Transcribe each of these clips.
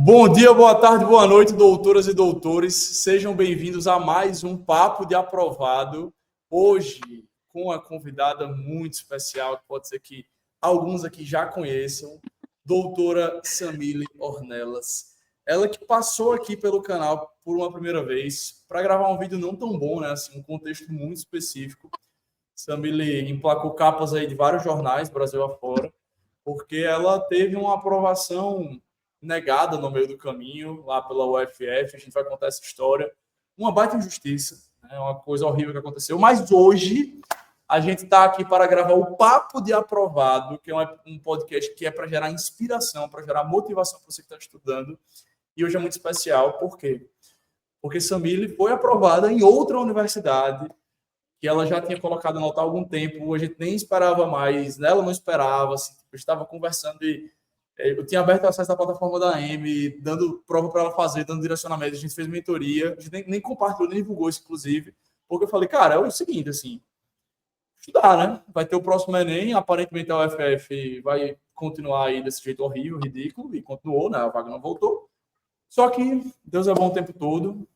Bom dia, boa tarde, boa noite, doutoras e doutores. Sejam bem-vindos a mais um Papo de Aprovado. Hoje, com uma convidada muito especial, que pode ser que alguns aqui já conheçam, doutora Samile Ornelas. Ela que passou aqui pelo canal por uma primeira vez para gravar um vídeo não tão bom, né? Assim, um contexto muito específico. Samile emplacou capas aí de vários jornais, Brasil afora, porque ela teve uma aprovação negada no meio do caminho, lá pela UFF. A gente vai contar essa história. Uma baita injustiça, né? Uma coisa horrível que aconteceu. Mas hoje a gente está aqui para gravar o Papo de Aprovado, que é um podcast que é para gerar inspiração, para gerar motivação para você que está estudando. E hoje é muito especial. Por quê? Porque Samile foi aprovada em outra universidade, que ela já tinha colocado a nota há algum tempo, a gente nem esperava mais, né? Ela não esperava, assim, eu estava conversando e eu tinha aberto o acesso à plataforma da AM, dando prova para ela fazer, dando direcionamento, a gente fez mentoria, a gente nem compartilhou, nem divulgou isso, inclusive, porque eu falei, cara, é o seguinte, assim, estudar, né? Vai ter o próximo Enem, aparentemente a UFF vai continuar aí desse jeito horrível, ridículo, e continuou, né? A vaga não voltou. Só que Deus é bom o tempo todo.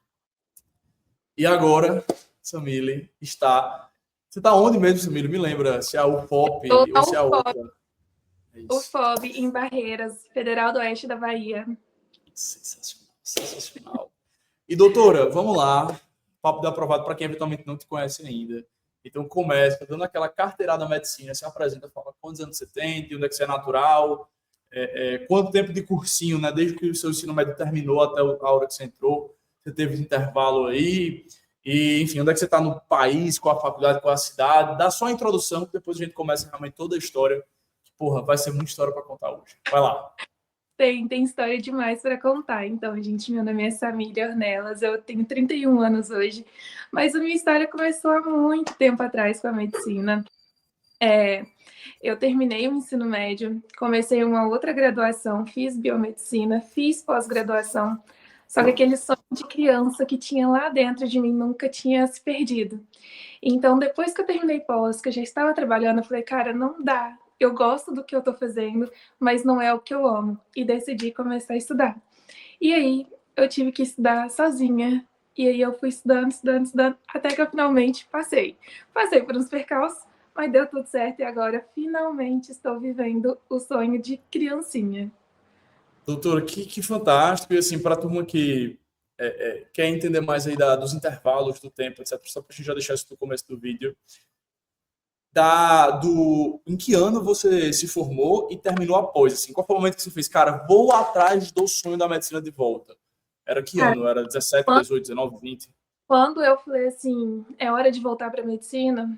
E agora, Samile está... Você está onde mesmo, Samile? Me lembra se é a UFOP ou se é a outra. UFOB, em Barreiras, Federal do Oeste da Bahia. Sensacional, sensacional. E, doutora, vamos lá. Papo de aprovado para quem eventualmente não te conhece ainda. Então, começa dando aquela carteirada na medicina, se apresenta, fala quantos anos você tem, de onde é que você é natural, quanto tempo de cursinho, né? Desde que o seu ensino médio terminou até a hora que você entrou, você teve esse intervalo aí, e, enfim, onde é que você está no país, qual a faculdade, qual a cidade. Dá só a introdução, que depois a gente começa realmente toda a história. Porra, vai ser muita história para contar hoje. Vai lá. Tem história demais para contar. Então, gente, meu nome é Samile Ornelas, eu tenho 31 anos hoje, mas a minha história começou há muito tempo atrás com a medicina. Eu terminei o ensino médio, comecei uma outra graduação, fiz biomedicina, fiz pós-graduação, só que aquele sonho de criança que tinha lá dentro de mim nunca tinha se perdido. Então, depois que eu terminei pós, que eu já estava trabalhando, eu falei, cara, não dá. Eu gosto do que eu estou fazendo, mas não é o que eu amo. E decidi começar a estudar. E aí, eu tive que estudar sozinha. E aí, eu fui estudando, até que eu finalmente passei. Passei por uns percalços, mas deu tudo certo. E agora, finalmente, estou vivendo o sonho de criancinha. Doutora, que fantástico. E assim, para a turma que quer entender mais aí dos intervalos do tempo, etc., só para a gente já deixar isso no começo do vídeo, em que ano você se formou e terminou após? Assim, qual foi o momento que você fez? Cara, vou atrás do sonho da medicina de volta. Era que ano? Era 17, 18, 19, 20? Quando eu falei assim, é hora de voltar para a medicina,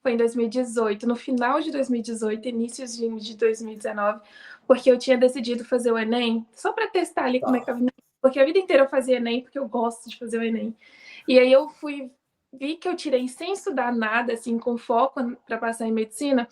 foi em 2018, no final de 2018, início de 2019, porque eu tinha decidido fazer o Enem, só para testar ali como é que eu... Porque a vida inteira eu fazia Enem, porque eu gosto de fazer o Enem. E aí eu vi que eu tirei sem estudar nada, assim, com foco para passar em medicina,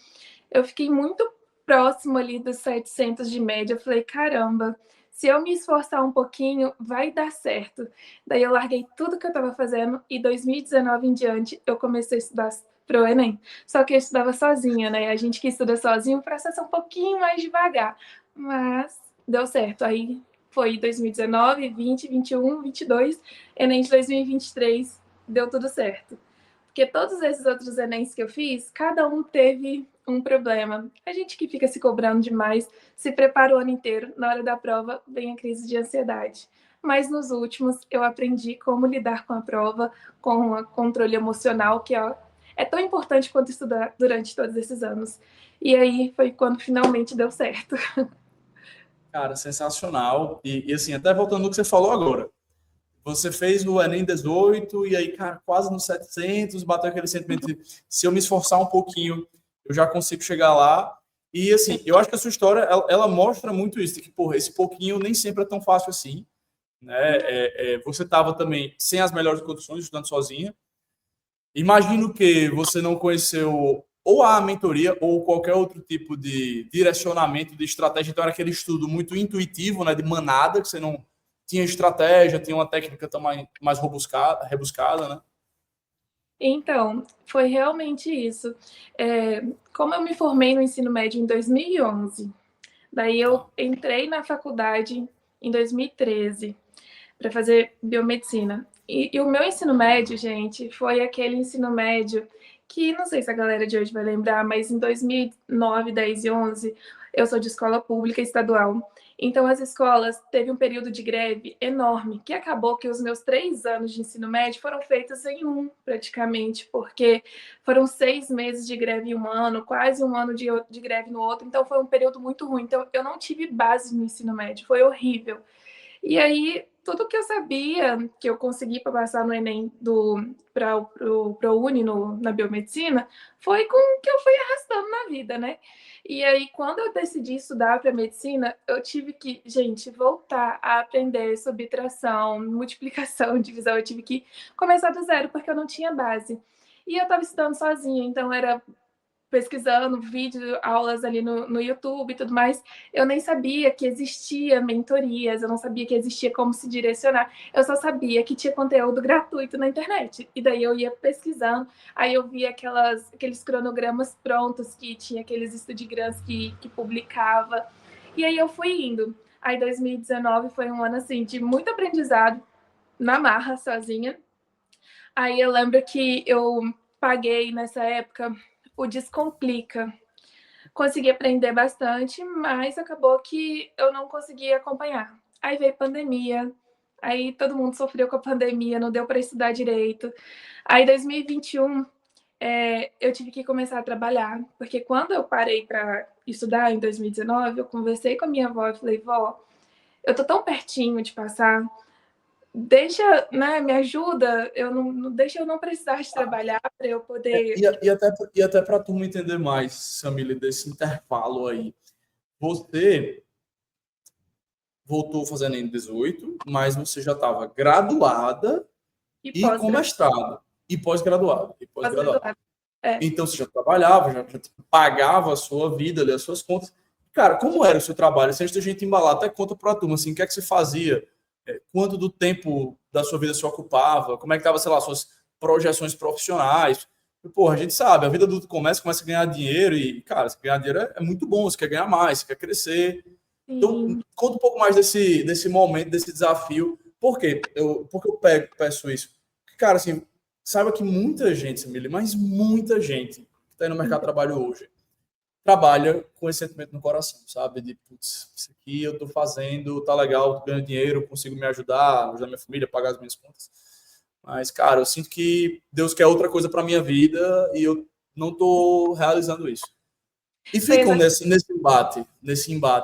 eu fiquei muito próximo ali dos 700 de média. Eu falei, caramba, se eu me esforçar um pouquinho, vai dar certo. Daí eu larguei tudo que eu estava fazendo e 2019 em diante eu comecei a estudar para o Enem. Só que eu estudava sozinha, né? A gente que estuda sozinho, o processo é um pouquinho mais devagar. Mas deu certo. Aí foi 2019, 20, 21, 22, Enem de 2023, deu tudo certo. Porque todos esses outros Enems que eu fiz, cada um teve um problema. A gente que fica se cobrando demais, se prepara o ano inteiro, na hora da prova vem a crise de ansiedade. Mas nos últimos eu aprendi como lidar com a prova, com o controle emocional, que é tão importante quanto estudar durante todos esses anos. E aí foi quando finalmente deu certo. Cara, sensacional. E assim, até voltando no que você falou agora. Você fez o Enem 18 e aí, cara, quase nos 700, bateu aquele sentimento de se eu me esforçar um pouquinho, eu já consigo chegar lá. E assim, eu acho que a sua história, ela mostra muito isso, de que, porra, esse pouquinho nem sempre é tão fácil assim, né? Você estava também sem as melhores condições, estudando sozinha. Imagino que você não conheceu ou a mentoria ou qualquer outro tipo de direcionamento, de estratégia. Então, era aquele estudo muito intuitivo, né, de manada, que você não tinha estratégia, tinha uma técnica também mais rebuscada, né? Então, foi realmente isso. Como eu me formei no ensino médio em 2011, daí eu entrei na faculdade em 2013 para fazer biomedicina. E o meu ensino médio, gente, foi aquele ensino médio que, não sei se a galera de hoje vai lembrar, mas em 2009, 10 e 11, eu sou de escola pública estadual. Então, as escolas teve um período de greve enorme, que acabou que os meus 3 anos de ensino médio foram feitos em um, praticamente, porque foram 6 meses de greve em um ano, quase um ano de greve no outro. Então, foi um período muito ruim. Então, eu não tive base no ensino médio, foi horrível. E aí, tudo que eu sabia, que eu consegui para passar no Enem para o ProUni na biomedicina, foi com o que eu fui arrastando na vida, né? E aí, quando eu decidi estudar para medicina, eu tive que, gente, voltar a aprender subtração, multiplicação, divisão. Eu tive que começar do zero, porque eu não tinha base. E eu estava estudando sozinha, então era pesquisando vídeo, aulas ali no YouTube e tudo mais, eu nem sabia que existia mentorias, eu não sabia que existia como se direcionar, eu só sabia que tinha conteúdo gratuito na internet, e daí eu ia pesquisando, aí eu via aqueles cronogramas prontos que tinha aqueles estudigrams que publicava, e aí eu fui indo. Aí 2019 foi um ano assim de muito aprendizado, na marra, sozinha. Aí eu lembro que eu paguei nessa época o Descomplica. Consegui aprender bastante, mas acabou que eu não consegui acompanhar. Aí veio pandemia, aí todo mundo sofreu com a pandemia, não deu para estudar direito. Aí 2021 eu tive que começar a trabalhar, porque quando eu parei para estudar em 2019, eu conversei com a minha avó e falei, vó, eu tô tão pertinho de passar, deixa, né, me ajuda, eu não deixa eu não precisar de trabalhar para eu poder. E até para a turma entender mais, Samile, desse intervalo aí. Você voltou fazendo em 18, mas você já estava graduada E e com mestrado, e pós-graduada. pós-graduado. Então você já trabalhava, já tipo, pagava a sua vida, ali, as suas contas. Cara, como era o seu trabalho? Se antes da gente embalar, até conta para a turma, assim, o que é que você fazia? Quanto do tempo da sua vida você ocupava? Como é que estava, sei lá, suas projeções profissionais? E, porra, a gente sabe, a vida do comércio começa a ganhar dinheiro e, cara, se ganhar dinheiro é muito bom, você quer ganhar mais, você quer crescer. Então, Sim. conta um pouco mais desse momento, desse desafio. Por quê? Porque eu peço isso? Porque, cara, assim, saiba que muita gente, Samile, mas muita gente que está aí no mercado de trabalho hoje, trabalha com esse sentimento no coração, sabe? De, putz, isso aqui eu estou fazendo, tá legal, tô ganhando dinheiro, consigo me ajudar minha família, pagar as minhas contas. Mas, cara, eu sinto que Deus quer outra coisa para minha vida e eu não estou realizando isso. E ficam nesse embate,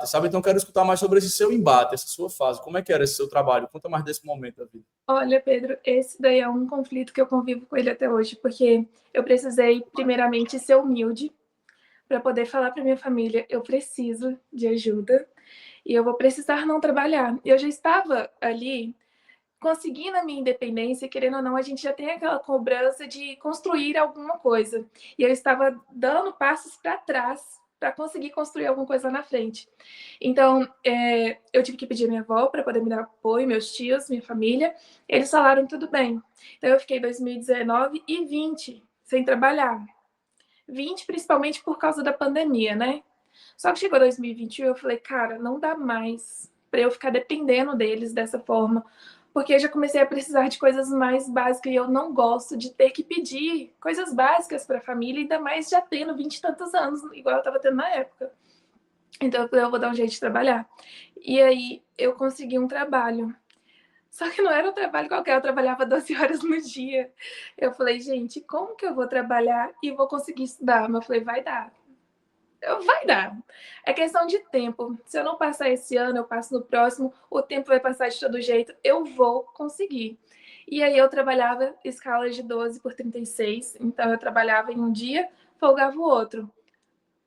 sabe? Então, eu quero escutar mais sobre esse seu embate, essa sua fase. Como é que era esse seu trabalho? Conta mais desse momento da vida. Olha, Pedro, esse daí é um conflito que eu convivo com ele até hoje, porque eu precisei, primeiramente, ser humilde para poder falar para minha família: eu preciso de ajuda e eu vou precisar não trabalhar. Eu já estava ali conseguindo a minha independência, querendo ou não, a gente já tem aquela cobrança de construir alguma coisa. E eu estava dando passos para trás para conseguir construir alguma coisa na frente. Então, eu tive que pedir a minha avó para poder me dar apoio, meus tios, minha família. Eles falaram tudo bem. Então, eu fiquei 2019 e 20 sem trabalhar. 20 principalmente por causa da pandemia, né? Só que chegou 2021 e eu falei, cara, não dá mais para eu ficar dependendo deles dessa forma, porque eu já comecei a precisar de coisas mais básicas e eu não gosto de ter que pedir coisas básicas para a família, ainda mais já tendo 20 e tantos anos, igual eu estava tendo na época. Então eu falei, eu vou dar um jeito de trabalhar. E aí eu consegui um trabalho. Só que não era um trabalho qualquer, eu trabalhava 12 horas no dia. Eu falei, gente, como que eu vou trabalhar e vou conseguir estudar? Mas eu falei, vai dar. Vai dar. É questão de tempo. Se eu não passar esse ano, eu passo no próximo, o tempo vai passar de todo jeito, eu vou conseguir. E aí eu trabalhava escalas de 12 por 36, então eu trabalhava em um dia, folgava o outro.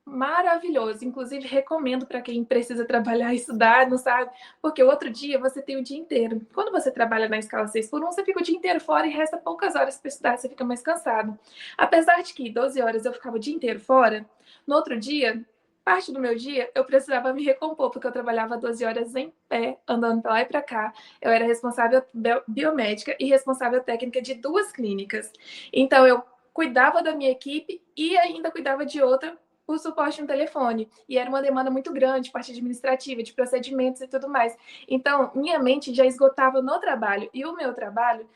Maravilhoso. Inclusive, recomendo para quem precisa trabalhar e estudar, não sabe? Porque o outro dia você tem o dia inteiro. Quando você trabalha na escala 6 por 1, você fica o dia inteiro fora e resta poucas horas para estudar, você fica mais cansado. Apesar de que 12 horas eu ficava o dia inteiro fora, no outro dia, parte do meu dia, eu precisava me recompor, porque eu trabalhava 12 horas em pé, andando para lá e para cá. Eu era responsável biomédica e responsável técnica de 2 clínicas. Então, eu cuidava da minha equipe e ainda cuidava de outra por suporte no telefone. E era uma demanda muito grande, parte administrativa, de procedimentos e tudo mais. Então, minha mente já esgotava no trabalho. E o meu trabalho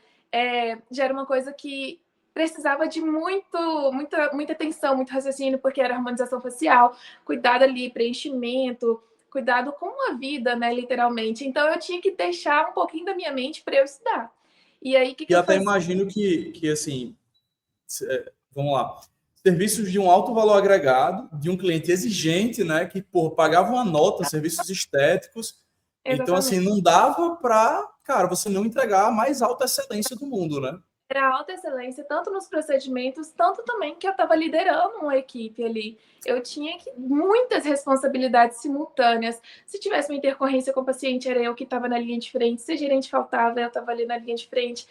já era uma coisa que precisava de muita atenção, muito raciocínio, porque era harmonização facial, cuidado ali, preenchimento, cuidado com a vida, né, literalmente. Então, eu tinha que deixar um pouquinho da minha mente para eu estudar. E aí, o que E eu até fazia? imagino que assim, vamos lá, serviços de um alto valor agregado, de um cliente exigente, né, que pagava uma nota, serviços estéticos. Então, assim, Exatamente. não dava para, cara, você não entregar a mais alta excelência do mundo, né? Era alta excelência, tanto nos procedimentos, tanto também que eu estava liderando uma equipe ali. Eu tinha muitas responsabilidades simultâneas. Se tivesse uma intercorrência com o paciente, era eu que estava na linha de frente. Se a gerente faltava, eu estava ali na linha de frente.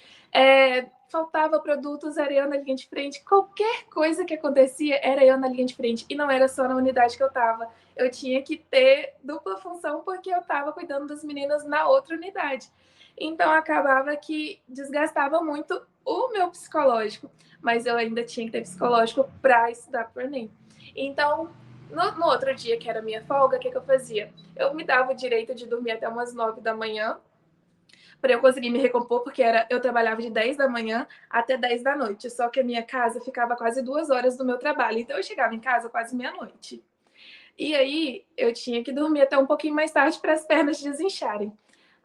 Faltava produtos, era eu na linha de frente. Qualquer coisa que acontecia, era eu na linha de frente. E não era só na unidade que eu estava. Eu tinha que ter dupla função, porque eu estava cuidando das meninas na outra unidade. Então, acabava que desgastava muito o meu psicológico, mas eu ainda tinha que ter psicológico para estudar para o Enem. Então, no outro dia, que era minha folga, o que eu fazia? Eu me dava o direito de dormir até umas 9 da manhã, para eu conseguir me recompor, porque eu trabalhava de 10 da manhã até 10 da noite, só que a minha casa ficava quase 2 horas do meu trabalho, então eu chegava em casa quase meia-noite. E aí, eu tinha que dormir até um pouquinho mais tarde para as pernas desincharem.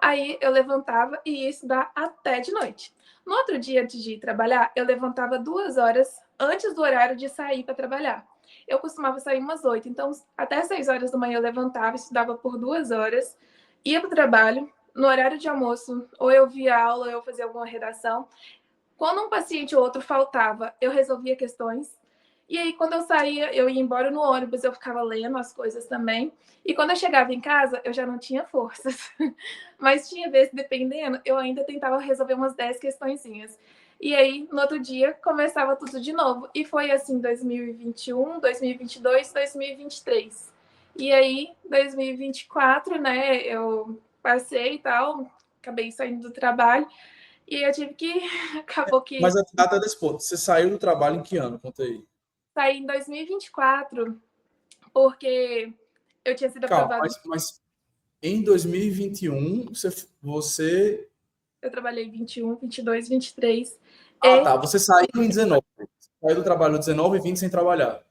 Aí eu levantava e ia estudar até de noite. No outro dia, antes de ir trabalhar, eu levantava 2 horas antes do horário de sair para trabalhar. Eu costumava sair umas 8, então até 6 horas da manhã eu levantava, estudava por 2 horas, ia para o trabalho. No horário de almoço, ou eu via aula, ou eu fazia alguma redação. Quando um paciente ou outro faltava, eu resolvia questões. E aí, quando eu saía, eu ia embora no ônibus, eu ficava lendo as coisas também. E quando eu chegava em casa, eu já não tinha forças. Mas tinha vezes, dependendo, eu ainda tentava resolver umas 10 questõezinhas. E aí, no outro dia, começava tudo de novo. E foi assim 2021, 2022, 2023. E aí, 2024, né, eu passei e tal, acabei saindo do trabalho. E eu tive que. Acabou que Mas até desse ponto, você saiu do trabalho em que ano? Conta aí. saí em 2024, porque eu tinha sido Calma, aprovada. mas em 2021, você... Eu trabalhei 21, 22, 23. Ah, E tá, você saiu em 19. Saiu do trabalho 19 e 20 sem trabalhar.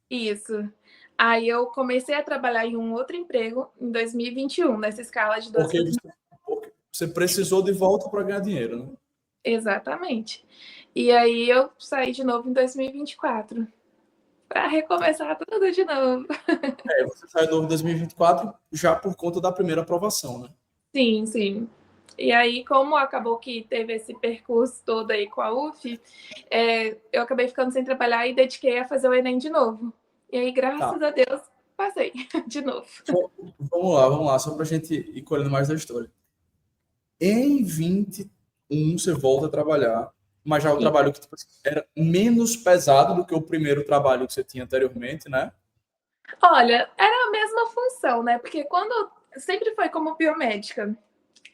isso. Aí eu comecei a trabalhar em um outro emprego em 2021, nessa escala de 12 Porque para 30. você precisou de volta para ganhar dinheiro, né? Exatamente. E aí eu saí de novo em 2024, para recomeçar tudo de novo. Você saiu novo em 2024 já por conta da primeira aprovação, né? Sim, sim. E aí, como acabou que teve esse percurso todo aí com a UF, eu acabei ficando sem trabalhar e dediquei a fazer o Enem de novo. E aí, Tá. graças a Deus, passei de novo. Vamos lá, só para a gente ir colhendo mais da história. Em 21, você volta a trabalhar, mas já o E, trabalho que tipo, era menos pesado do que o primeiro trabalho que você tinha anteriormente, né? olha, era a mesma função, né? Porque quando sempre foi como biomédica.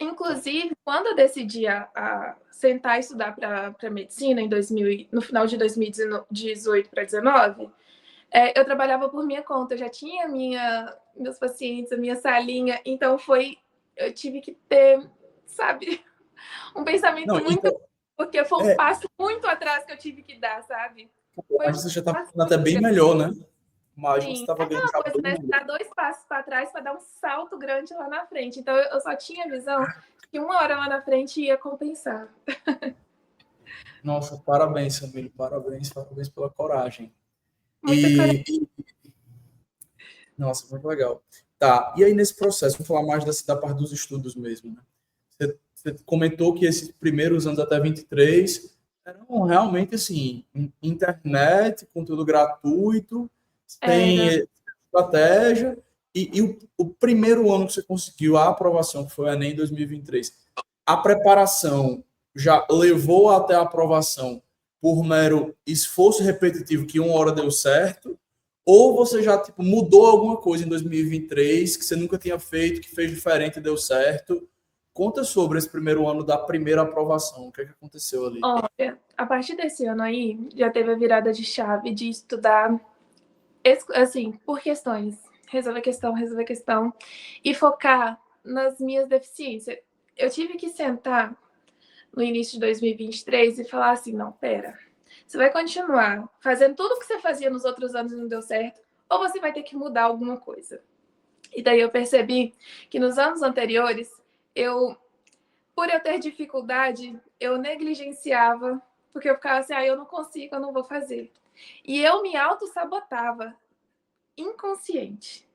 Inclusive, quando eu decidi a sentar e estudar para medicina no final de 2018 para 2019, eu trabalhava por minha conta, eu já tinha meus pacientes, a minha salinha, então eu tive que ter, sabe, um pensamento Não, muito, então, porque foi um é, passo muito atrás que eu tive que dar, sabe? Foi mas um você já estava passo até muito bem grande. melhor, né? Mas você Sim, é estava ganhando aquela já coisa, bem né? Você melhor. dá 2 passos para trás para dar um salto grande lá na frente. Então, eu só tinha a visão que uma hora lá na frente ia compensar. Nossa, parabéns, Samir, parabéns pela coragem. Muita coragem. E, nossa, muito legal. Tá, e aí nesse processo, vamos falar mais da parte dos estudos mesmo, né? Você comentou que esses primeiros anos até 23 eram realmente assim, internet, conteúdo gratuito, Era. sem estratégia, e o primeiro ano que você conseguiu a aprovação, que foi o Enem 2023, a preparação já levou até a aprovação por mero esforço repetitivo, que uma hora deu certo, ou você já tipo, mudou alguma coisa em 2023 que você nunca tinha feito, que fez diferente e deu certo? Conta sobre esse primeiro ano da primeira aprovação. O que é que aconteceu ali? Olha, a partir desse ano aí, já teve a virada de chave de estudar assim, por questões. Resolver a questão e focar nas minhas deficiências. Eu tive que sentar no início de 2023 e falar assim, não, pera, você vai continuar fazendo tudo o que você fazia nos outros anos e não deu certo, ou você vai ter que mudar alguma coisa. E daí eu percebi que nos anos anteriores, por eu ter dificuldade, eu negligenciava, porque eu ficava assim, eu não consigo, eu não vou fazer. E eu me auto-sabotava, inconsciente.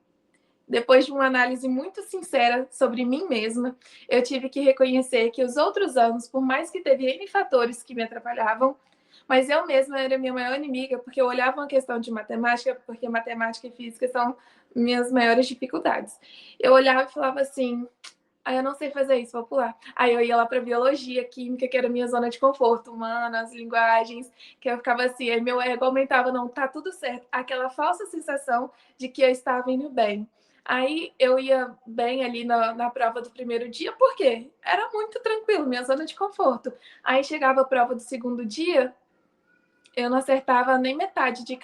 Depois de uma análise muito sincera sobre mim mesma, eu tive que reconhecer que os outros anos, por mais que teve N fatores que me atrapalhavam, mas eu mesma era minha maior inimiga, porque eu olhava uma questão de matemática, porque matemática e física são minhas maiores dificuldades. Eu olhava e falava assim, eu não sei fazer isso, vou pular. Aí eu ia lá para biologia, química, que era minha zona de conforto, humanas, linguagens, que eu ficava assim, aí meu ego aumentava, não, tá tudo certo. Aquela falsa sensação de que eu estava indo bem. Aí eu ia bem ali na prova do primeiro dia, por quê? Era muito tranquilo, minha zona de conforto. Aí chegava a prova do segundo dia, eu não acertava nem metade de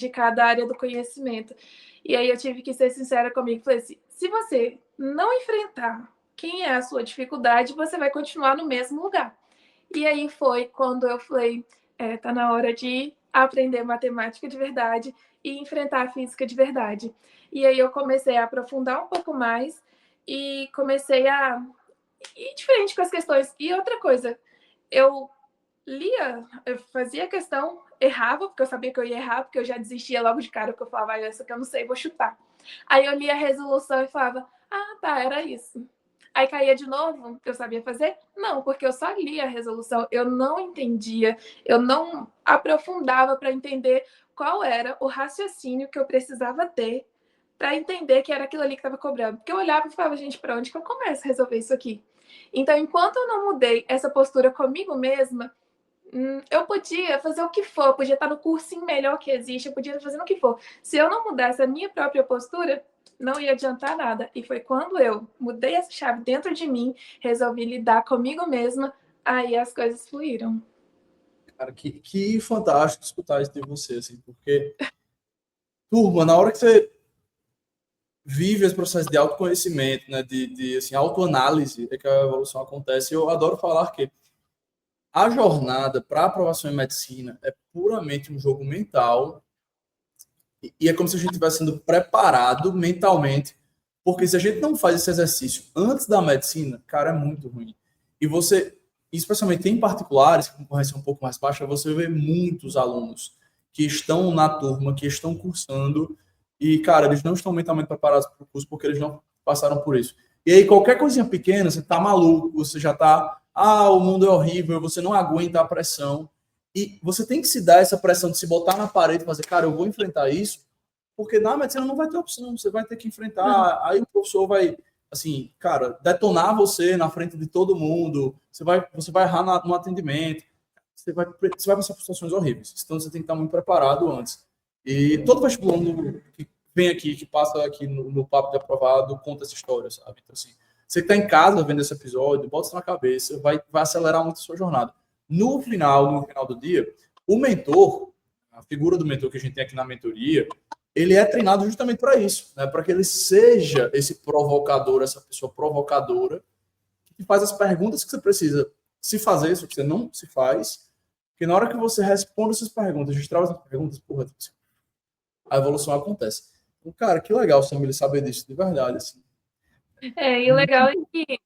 cada área do conhecimento. E aí eu tive que ser sincera comigo. Falei assim, se você não enfrentar quem é a sua dificuldade, você vai continuar no mesmo lugar. E aí foi quando eu falei, tá na hora de aprender matemática de verdade e enfrentar a física de verdade. E aí eu comecei a aprofundar um pouco mais e comecei a ir diferente com as questões. E outra coisa, eu lia, eu fazia questão, errava, porque eu sabia que eu ia errar, porque eu já desistia logo de cara, porque eu falava, essa que eu não sei, vou chutar. Aí eu lia a resolução e falava, tá, era isso. Aí caía de novo, eu sabia fazer? Não, porque eu só lia a resolução, eu não entendia, eu não aprofundava para entender qual era o raciocínio que eu precisava ter para entender que era aquilo ali que estava cobrando. Porque eu olhava e falava, gente, para onde que eu começo a resolver isso aqui? Então, enquanto eu não mudei essa postura comigo mesma, eu podia fazer o que for, eu podia estar no cursinho melhor que existe, eu podia estar fazendo o que for. Se eu não mudasse a minha própria postura, não ia adiantar nada. E foi quando eu mudei essa chave dentro de mim, resolvi lidar comigo mesma, aí as coisas fluíram. Cara, que fantástico escutar isso de você, assim, porque, turma, na hora que você vive esse processo de autoconhecimento, né, de assim, autoanálise, é que a evolução acontece. Eu adoro falar que a jornada para aprovação em medicina é puramente um jogo mental e é como se a gente estivesse sendo preparado mentalmente, porque se a gente não faz esse exercício antes da medicina, cara, é muito ruim. E você, especialmente em particulares, com concorrência um pouco mais baixa, você vê muitos alunos que estão na turma, que estão cursando, e, cara, eles não estão mentalmente preparados para o curso porque eles não passaram por isso. E aí, qualquer coisinha pequena, você tá maluco, você já tá, o mundo é horrível, você não aguenta a pressão. E você tem que se dar essa pressão de se botar na parede e fazer, cara, eu vou enfrentar isso, porque na medicina não vai ter opção, você vai ter que enfrentar. Aí o professor vai, assim, cara, detonar você na frente de todo mundo, você vai errar no atendimento, você vai passar por situações horríveis. Então você tem que estar muito preparado antes. E todo vestibulando que vem aqui, que passa aqui no Papo de Aprovado, conta essa história, sabe? Então, assim, você que está em casa vendo esse episódio, bota isso na cabeça, vai acelerar muito a sua jornada. No final do dia, o mentor, a figura do mentor que a gente tem aqui na mentoria, ele é treinado justamente para isso, né? Para que ele seja esse provocador, essa pessoa provocadora, que faz as perguntas que você precisa se fazer, se você não se faz, porque na hora que você responde essas perguntas, destrava essas perguntas, porra, a evolução acontece. Então, cara, que legal, Samir, saber disso, de verdade, assim. E o legal é que,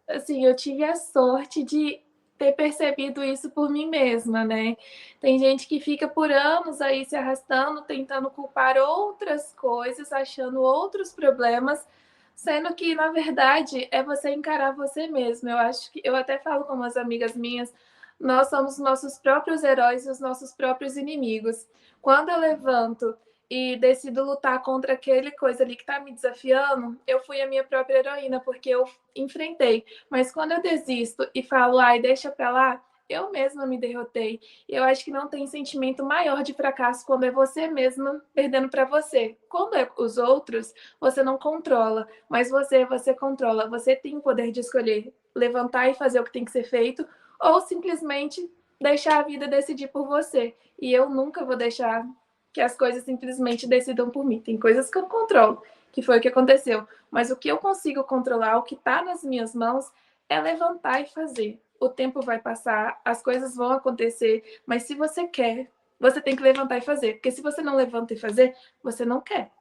assim, eu tive a sorte de ter percebido isso por mim mesma, né? Tem gente que fica por anos aí se arrastando, tentando culpar outras coisas, achando outros problemas, sendo que, na verdade, é você encarar você mesmo. Eu acho que eu até falo com umas amigas minhas, nós somos nossos próprios heróis e os nossos próprios inimigos. Quando eu levanto e decido lutar contra aquele coisa ali que está me desafiando, eu fui a minha própria heroína, porque eu enfrentei. Mas quando eu desisto e falo, ai, deixa pra lá, eu mesma me derrotei. Eu acho que não tem sentimento maior de fracasso quando é você mesma perdendo para você. Quando é os outros, você não controla, mas você controla. Você tem o poder de escolher levantar e fazer o que tem que ser feito, ou simplesmente deixar a vida decidir por você. E eu nunca vou deixar que as coisas simplesmente decidam por mim. Tem coisas que eu não controlo, que foi o que aconteceu. Mas o que eu consigo controlar, o que está nas minhas mãos, é levantar e fazer. O tempo vai passar, as coisas vão acontecer, mas se você quer, você tem que levantar e fazer. Porque se você não levanta e fazer, você não quer.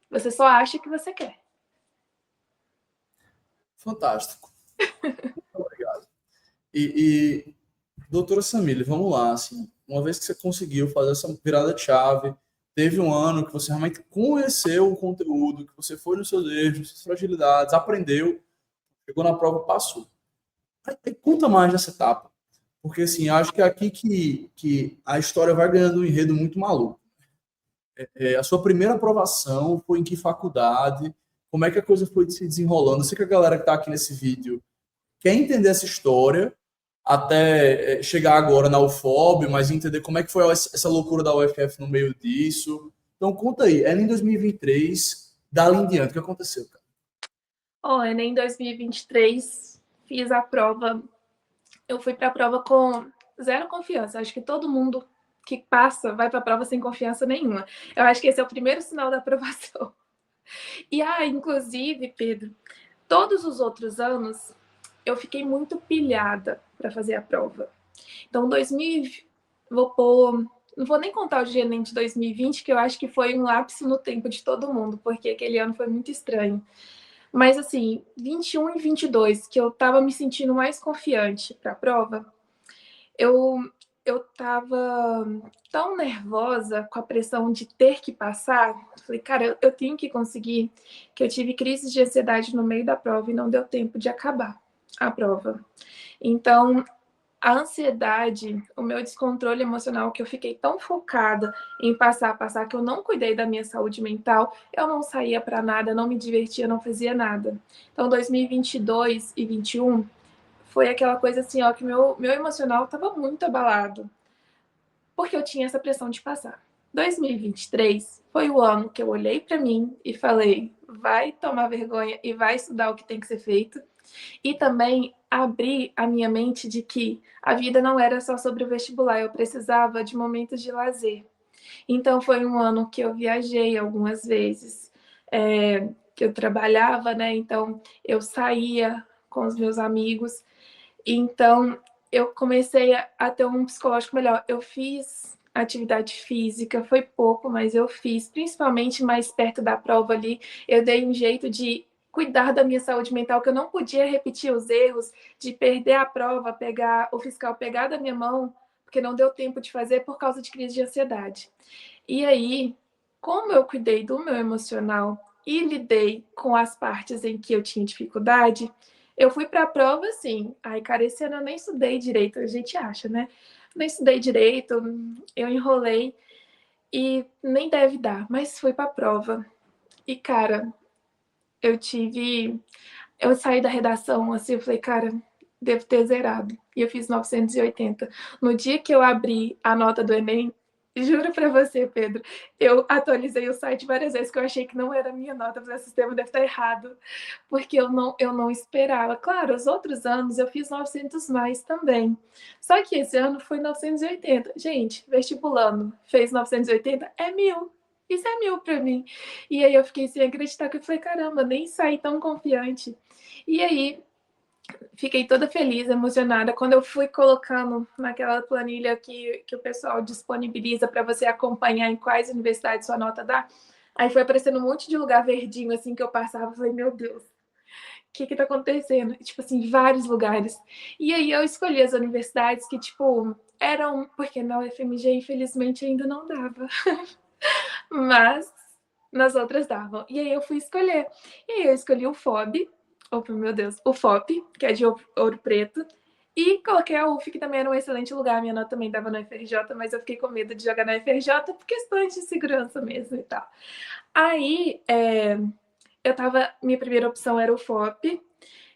Você só acha que você quer. Fantástico. Muito obrigado. E doutora Samile, vamos lá, assim, uma vez que você conseguiu fazer essa virada de chave, teve um ano que você realmente conheceu o conteúdo, que você foi nos seus erros, nas suas fragilidades, aprendeu, chegou na prova, passou. Aí, conta mais dessa etapa, porque assim, acho que é aqui que a história vai ganhando um enredo muito maluco. A sua primeira aprovação foi em que faculdade? Como é que a coisa foi se desenrolando? Eu sei que a galera que está aqui nesse vídeo quer entender essa história, até chegar agora na UFOB, mas entender como é que foi essa loucura da UFF no meio disso. Então, conta aí, era em 2023, dali em diante, o que aconteceu, cara? Em 2023, fiz a prova. Eu fui para a prova com zero confiança. Acho que todo mundo que passa vai para a prova sem confiança nenhuma. Eu acho que esse é o primeiro sinal da aprovação. E, inclusive, Pedro, todos os outros anos eu fiquei muito pilhada para fazer a prova. Então, 2020, não vou nem contar o Enem de 2020, que eu acho que foi um lapso no tempo de todo mundo, porque aquele ano foi muito estranho. Mas, assim, 21 e 22, que eu estava me sentindo mais confiante para a prova, eu estava tão nervosa com a pressão de ter que passar. Falei, cara, eu tenho que conseguir, que eu tive crises de ansiedade no meio da prova e não deu tempo de acabar a prova. Então, a ansiedade, o meu descontrole emocional, que eu fiquei tão focada em passar, que eu não cuidei da minha saúde mental, eu não saía para nada, não me divertia, não fazia nada. Então, 2022 e 2021 foi aquela coisa assim, que meu emocional estava muito abalado, porque eu tinha essa pressão de passar. 2023 foi o ano que eu olhei para mim e falei, vai tomar vergonha e vai estudar o que tem que ser feito. E também abrir a minha mente de que a vida não era só sobre o vestibular, eu precisava de momentos de lazer. Então, foi um ano que eu viajei algumas vezes, que eu trabalhava, né? Então, eu saía com os meus amigos. Então, eu comecei a ter um psicológico melhor. Eu fiz atividade física, foi pouco, mas eu fiz, principalmente mais perto da prova ali. Eu dei um jeito de cuidar da minha saúde mental, que eu não podia repetir os erros de perder a prova, pegar o fiscal pegar da minha mão, porque não deu tempo de fazer por causa de crise de ansiedade. E aí, como eu cuidei do meu emocional e lidei com as partes em que eu tinha dificuldade, eu fui para a prova assim. Ai, cara, esse ano eu nem estudei direito, a gente acha, né? Nem estudei direito, eu enrolei e nem deve dar, mas fui para a prova. E, cara, eu tive. Eu saí da redação assim, eu falei, cara, devo ter zerado. E eu fiz 980. No dia que eu abri a nota do Enem, juro para você, Pedro, eu atualizei o site várias vezes, que eu achei que não era a minha nota, mas o sistema deve estar errado, porque eu não esperava. Claro, os outros anos eu fiz 900 mais também, só que esse ano foi 980. Gente, vestibulando, fez 980, é 1.000. Isso é 1.000 para mim. E aí eu fiquei sem acreditar, que eu falei, caramba, nem saí tão confiante. E aí, fiquei toda feliz, emocionada. Quando eu fui colocando naquela planilha que o pessoal disponibiliza para você acompanhar em quais universidades sua nota dá, aí foi aparecendo um monte de lugar verdinho, assim, que eu passava. Eu falei, meu Deus, o que tá acontecendo? Tipo assim, vários lugares. E aí eu escolhi as universidades que, tipo, eram... Porque na UFMG, infelizmente, ainda não dava. Mas nas outras davam. E aí eu fui escolher. E aí eu escolhi o FOB, meu Deus, o FOP, que é de Ouro Preto, e coloquei a UF, que também era um excelente lugar. Minha nota também dava no FRJ, mas eu fiquei com medo de jogar na FRJ por questões de segurança mesmo e tal. Aí, minha primeira opção era o FOP,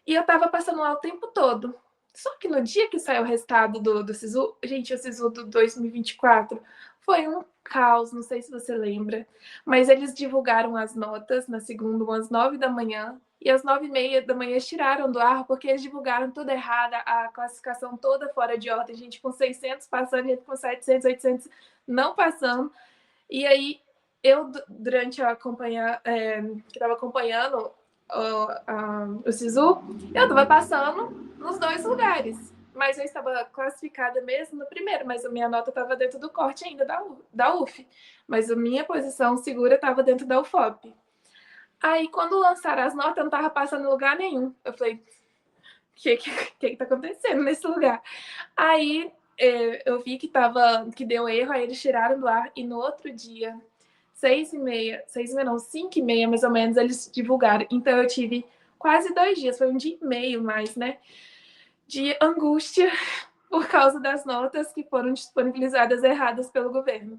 e eu tava passando lá o tempo todo. Só que no dia que saiu o resultado do SISU, gente, o SISU do 2024 foi um caos, não sei se você lembra, mas eles divulgaram as notas na segunda, às 9 da manhã, e às 9h30 da manhã tiraram do ar, porque eles divulgaram tudo errado, a classificação toda fora de ordem, gente com 600 passando, gente com 700, 800 não passando. E aí, eu, durante a acompanhar, que estava acompanhando o SISU, eu estava passando nos dois lugares. Mas eu estava classificada mesmo no primeiro, mas a minha nota estava dentro do corte ainda da UF. Mas a minha posição segura estava dentro da UFOP. Aí, quando lançaram as notas, eu não estava passando em lugar nenhum. Eu falei, o que está acontecendo nesse lugar? Aí, eu vi que deu erro, aí eles tiraram do ar, e no outro dia, 6h30 não, 5h30 mais ou menos, eles divulgaram. Então eu tive quase 2 dias, foi um dia e meio mais, né, de angústia por causa das notas que foram disponibilizadas erradas pelo governo.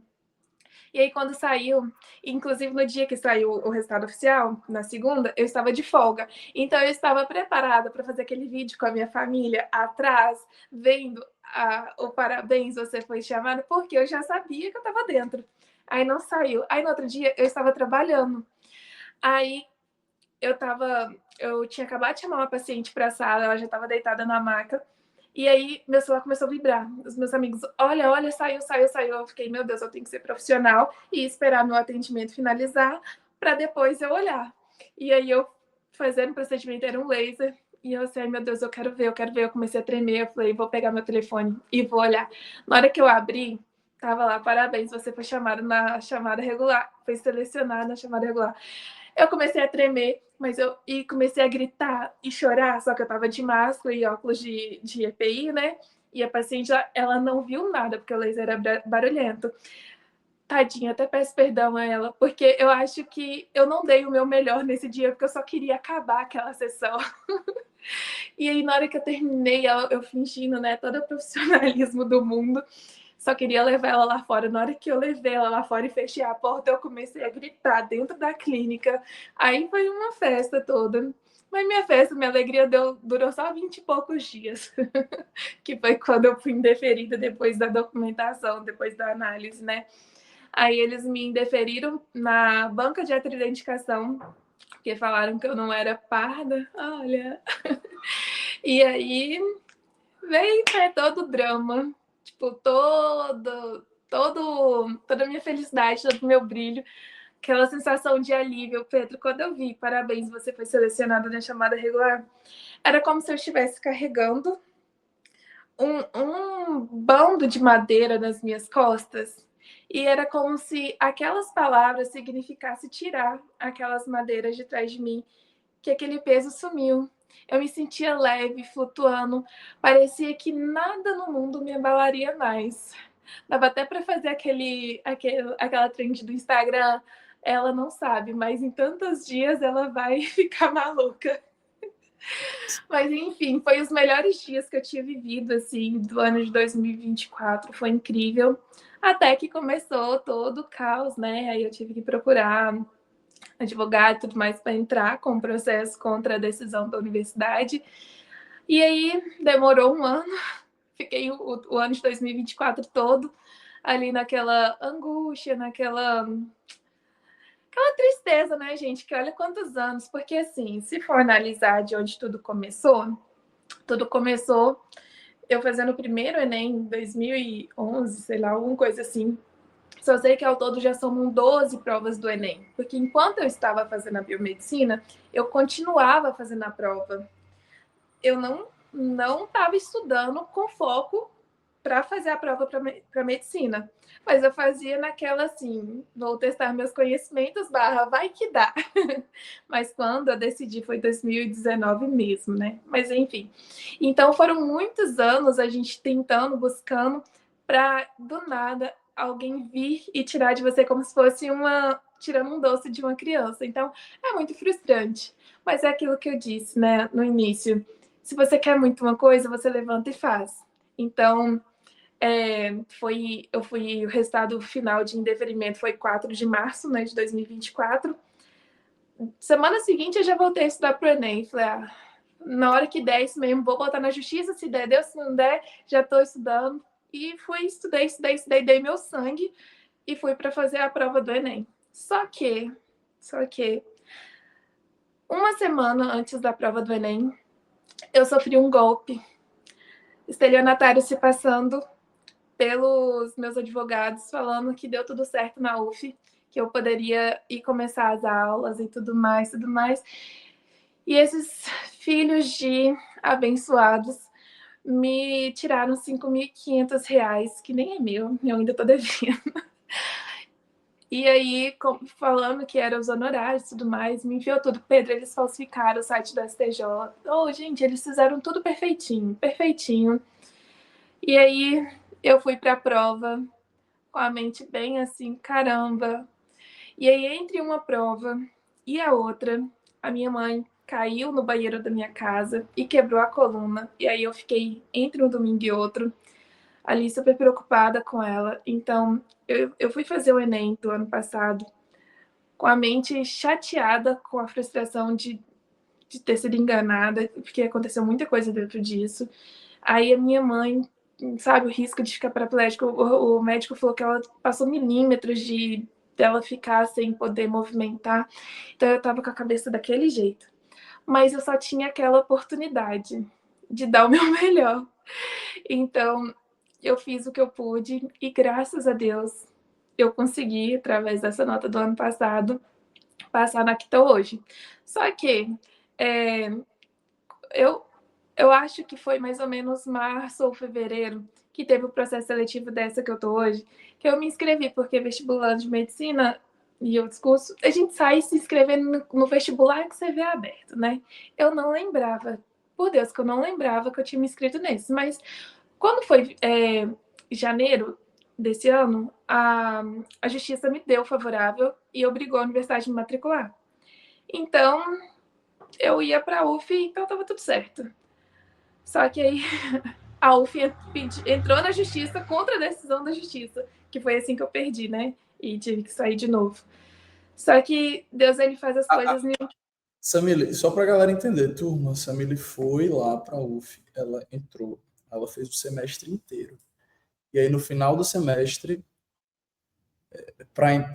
E aí, quando saiu, inclusive no dia que saiu o resultado oficial, na segunda, eu estava de folga. Então, eu estava preparada para fazer aquele vídeo com a minha família atrás, vendo o parabéns, você foi chamada, porque eu já sabia que eu estava dentro. Aí não saiu. Aí no outro dia, eu estava trabalhando. Aí eu tinha acabado de chamar uma paciente para a sala, ela já estava deitada na maca. E aí, meu celular começou a vibrar. Os meus amigos, olha, saiu. Eu fiquei, meu Deus, eu tenho que ser profissional e esperar meu atendimento finalizar para depois eu olhar. E aí, eu fazendo o procedimento, era um laser. E eu assim, meu Deus, eu quero ver. Eu comecei a tremer. Eu falei, vou pegar meu telefone e vou olhar. Na hora que eu abri, tava lá, parabéns, você foi chamado na chamada regular. Foi selecionado na chamada regular. Eu comecei a tremer, e comecei a gritar e chorar, só que eu tava de máscara e óculos de EPI, né? E a paciente, ela não viu nada, porque o laser era barulhento. Tadinha, até peço perdão a ela, porque eu acho que eu não dei o meu melhor nesse dia, porque eu só queria acabar aquela sessão. E aí, na hora que eu terminei, eu fingindo, né, todo o profissionalismo do mundo, só queria levar ela lá fora. Na hora que eu levei ela lá fora e fechei a porta, eu comecei a gritar dentro da clínica. Aí foi uma festa toda. Mas minha alegria durou só 20 e poucos dias. Que foi quando eu fui indeferida depois da documentação, depois da análise, né? Aí eles me indeferiram na banca de heteroidentificação, porque falaram que eu não era parda. Olha. E aí veio todo o drama. Tipo, toda a minha felicidade, todo o meu brilho, aquela sensação de alívio. Pedro, quando eu vi, parabéns, você foi selecionado na chamada regular, era como se eu estivesse carregando um bando de madeira nas minhas costas. E era como se aquelas palavras significassem tirar aquelas madeiras de trás de mim, que aquele peso sumiu. Eu me sentia leve, flutuando. Parecia que nada no mundo me abalaria mais. Dava até para fazer aquela trend do Instagram. Ela não sabe, mas em tantos dias ela vai ficar maluca. Mas enfim, foi os melhores dias que eu tinha vivido assim do ano de 2024. Foi incrível. Até que começou todo o caos, né? Aí eu tive que procurar advogado e tudo mais para entrar com o processo contra a decisão da universidade. E aí demorou um ano, fiquei o ano de 2024 todo ali naquela angústia, naquela tristeza, né, gente? Que olha quantos anos, porque assim, se for analisar de onde tudo começou eu fazendo o primeiro Enem em 2011, sei lá, alguma coisa assim. Só sei que ao todo já são 12 provas do Enem, porque enquanto eu estava fazendo a biomedicina, eu continuava fazendo a prova. Eu não estava estudando com foco para fazer a prova para medicina, mas eu fazia naquela assim, vou testar meus conhecimentos, vai que dá. Mas quando eu decidi foi 2019 mesmo, né? Mas enfim. Então foram muitos anos a gente tentando, buscando, para do nada alguém vir e tirar de você como se fosse tirando um doce de uma criança. Então é muito frustrante. Mas é aquilo que eu disse, né, no início. Se você quer muito uma coisa, você levanta e faz. Então, o resultado final de indeferimento foi 4 de março, né, de 2024. Semana seguinte, eu já voltei a estudar para o Enem. Falei, na hora que der isso mesmo, vou botar na justiça, se der, deu, se não der, já estou estudando. E estudei, dei meu sangue e fui para fazer a prova do Enem. Só que, uma semana antes da prova do Enem, eu sofri um golpe. Estelionatário se passando pelos meus advogados falando que deu tudo certo na UF, que eu poderia ir começar as aulas e tudo mais, tudo mais. E esses filhos de abençoados me tiraram R$ 5.500, que nem é meu, eu ainda tô devendo. E aí, falando que eram os honorários e tudo mais, me enviou tudo. Pedro, eles falsificaram o site do STJ. Oh, gente, eles fizeram tudo perfeitinho, perfeitinho. E aí, eu fui para a prova com a mente bem assim, caramba. E aí, entre uma prova e a outra, a minha mãe caiu no banheiro da minha casa e quebrou a coluna. E aí, eu fiquei entre um domingo e outro, ali super preocupada com ela. Então, eu fui fazer o Enem do ano passado com a mente chateada com a frustração de ter sido enganada, porque aconteceu muita coisa dentro disso. Aí a minha mãe, sabe, o risco de ficar paraplégica, o médico falou que ela passou milímetros dela ficar sem poder movimentar. Então eu tava com a cabeça daquele jeito. Mas eu só tinha aquela oportunidade de dar o meu melhor. Então eu fiz o que eu pude e graças a Deus eu consegui, através dessa nota do ano passado, passar na que estou hoje. Só que eu, eu acho que foi mais ou menos março ou fevereiro que teve o processo seletivo dessa que eu estou hoje, que eu me inscrevi, porque vestibular de medicina e outros cursos, a gente sai se inscrevendo no vestibular que você vê aberto, né? Eu não lembrava, por Deus, que eu não lembrava que eu tinha me inscrito nesse, mas quando foi janeiro desse ano, a justiça me deu favorável e obrigou a universidade a me matricular. Então, eu ia para a UF, então estava tudo certo. Só que aí a UF entrou na justiça contra a decisão da justiça, que foi assim que eu perdi, né? E tive que sair de novo. Só que Deus, ele faz as coisas... Samile, só para a galera entender, turma, Samile foi lá para a UF, ela entrou, ela fez o semestre inteiro. E aí, no final do semestre,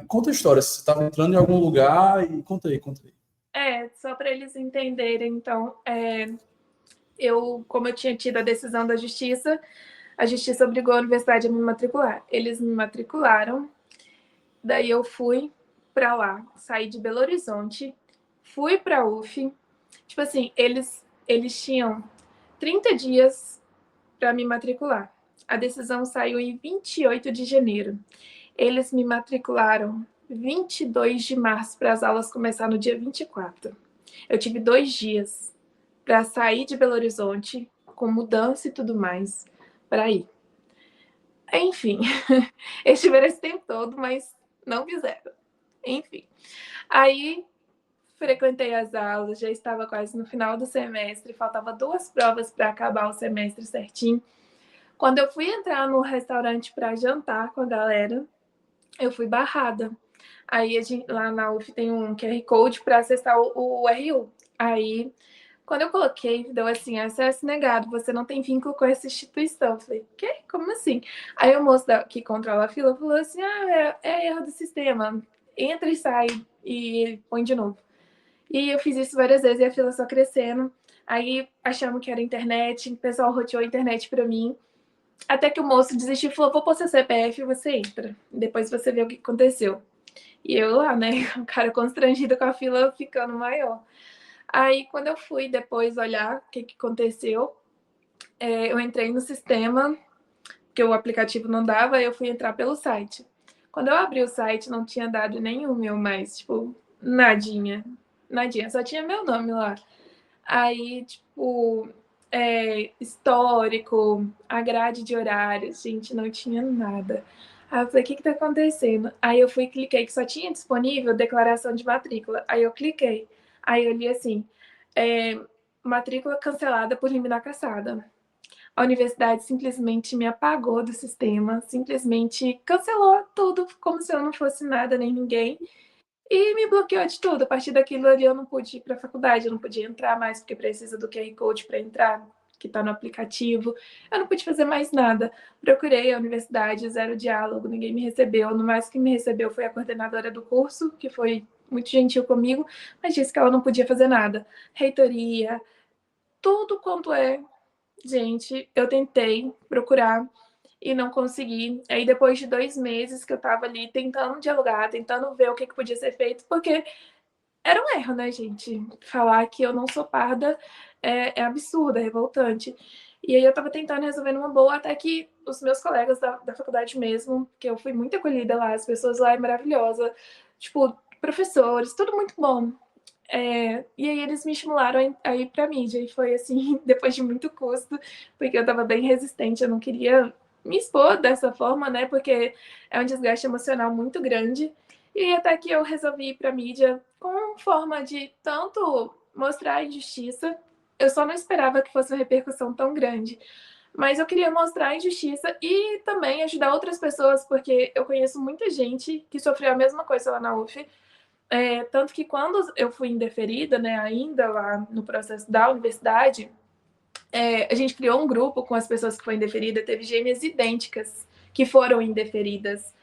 conta a história, você estava entrando em algum lugar e conta aí, conta aí. Só para eles entenderem, então, como eu tinha tido a decisão da justiça, a justiça obrigou a universidade a me matricular. Eles me matricularam, daí eu fui para lá, saí de Belo Horizonte, fui para a UF. Tipo assim, eles tinham 30 dias para me matricular. A decisão saiu em 28 de janeiro. Eles me matricularam 22 de março para as aulas começar no dia 24. Eu tive 2 dias para sair de Belo Horizonte, com mudança e tudo mais, para ir. Enfim, eles tiveram esse tempo todo, mas não fizeram. Enfim, aí frequentei as aulas, já estava quase no final do semestre, faltava 2 provas para acabar o semestre certinho. Quando eu fui entrar no restaurante para jantar com a galera, eu fui barrada. Aí lá na UF tem um QR Code para acessar o RU. Aí, quando eu coloquei, deu assim, acesso negado, você não tem vínculo com essa instituição. Eu falei, quê? Como assim? Aí o moço que controla a fila falou assim, é erro do sistema. Entra e sai e põe de novo. E eu fiz isso várias vezes e a fila só crescendo. Aí achamos que era internet, o pessoal roteou a internet para mim. Até que o moço desistiu e falou, vou pôr seu CPF e você entra. Depois você vê o que aconteceu. E eu lá, né, o cara constrangido com a fila ficando maior. Aí, quando eu fui depois olhar o que aconteceu, eu entrei no sistema, que o aplicativo não dava, eu fui entrar pelo site. Quando eu abri o site, não tinha dado nenhum meu mais, tipo, nadinha. Nadinha, só tinha meu nome lá. Aí, tipo, histórico, a grade de horários, gente, não tinha nada. Aí eu falei, o que tá acontecendo? Aí eu fui e cliquei que só tinha disponível declaração de matrícula. Aí eu cliquei. Aí eu li assim, matrícula cancelada por liminar cassada. A universidade simplesmente me apagou do sistema, simplesmente cancelou tudo, como se eu não fosse nada nem ninguém. E me bloqueou de tudo. A partir daquilo ali eu não pude ir para a faculdade, eu não podia entrar mais, porque precisa do QR Code para entrar, que está no aplicativo. Eu não pude fazer mais nada. Procurei a universidade, zero diálogo, ninguém me recebeu. No mais que me recebeu foi a coordenadora do curso, que foi muito gentil comigo, mas disse que ela não podia fazer nada. Reitoria, tudo quanto é. Gente, eu tentei procurar. e não consegui. Aí depois de 2 meses que eu estava ali tentando dialogar, tentando ver o que podia ser feito, porque era um erro, né, gente? Falar que eu não sou parda é absurdo, é revoltante. E aí eu estava tentando resolver numa boa, até que os meus colegas da faculdade mesmo, que eu fui muito acolhida lá, as pessoas lá é maravilhosa, tipo, professores, tudo muito bom. E aí eles me estimularam a ir pra mídia, e foi assim, depois de muito custo, porque eu estava bem resistente, eu não queria me expor dessa forma, né, porque é um desgaste emocional muito grande, e até que eu resolvi ir pra mídia com forma de tanto mostrar a injustiça, eu só não esperava que fosse uma repercussão tão grande, mas eu queria mostrar a injustiça e também ajudar outras pessoas, porque eu conheço muita gente que sofreu a mesma coisa lá na UF, tanto que quando eu fui indeferida, né, ainda lá no processo da universidade, a gente criou um grupo com as pessoas que foram indeferidas, teve gêmeas idênticas que foram indeferidas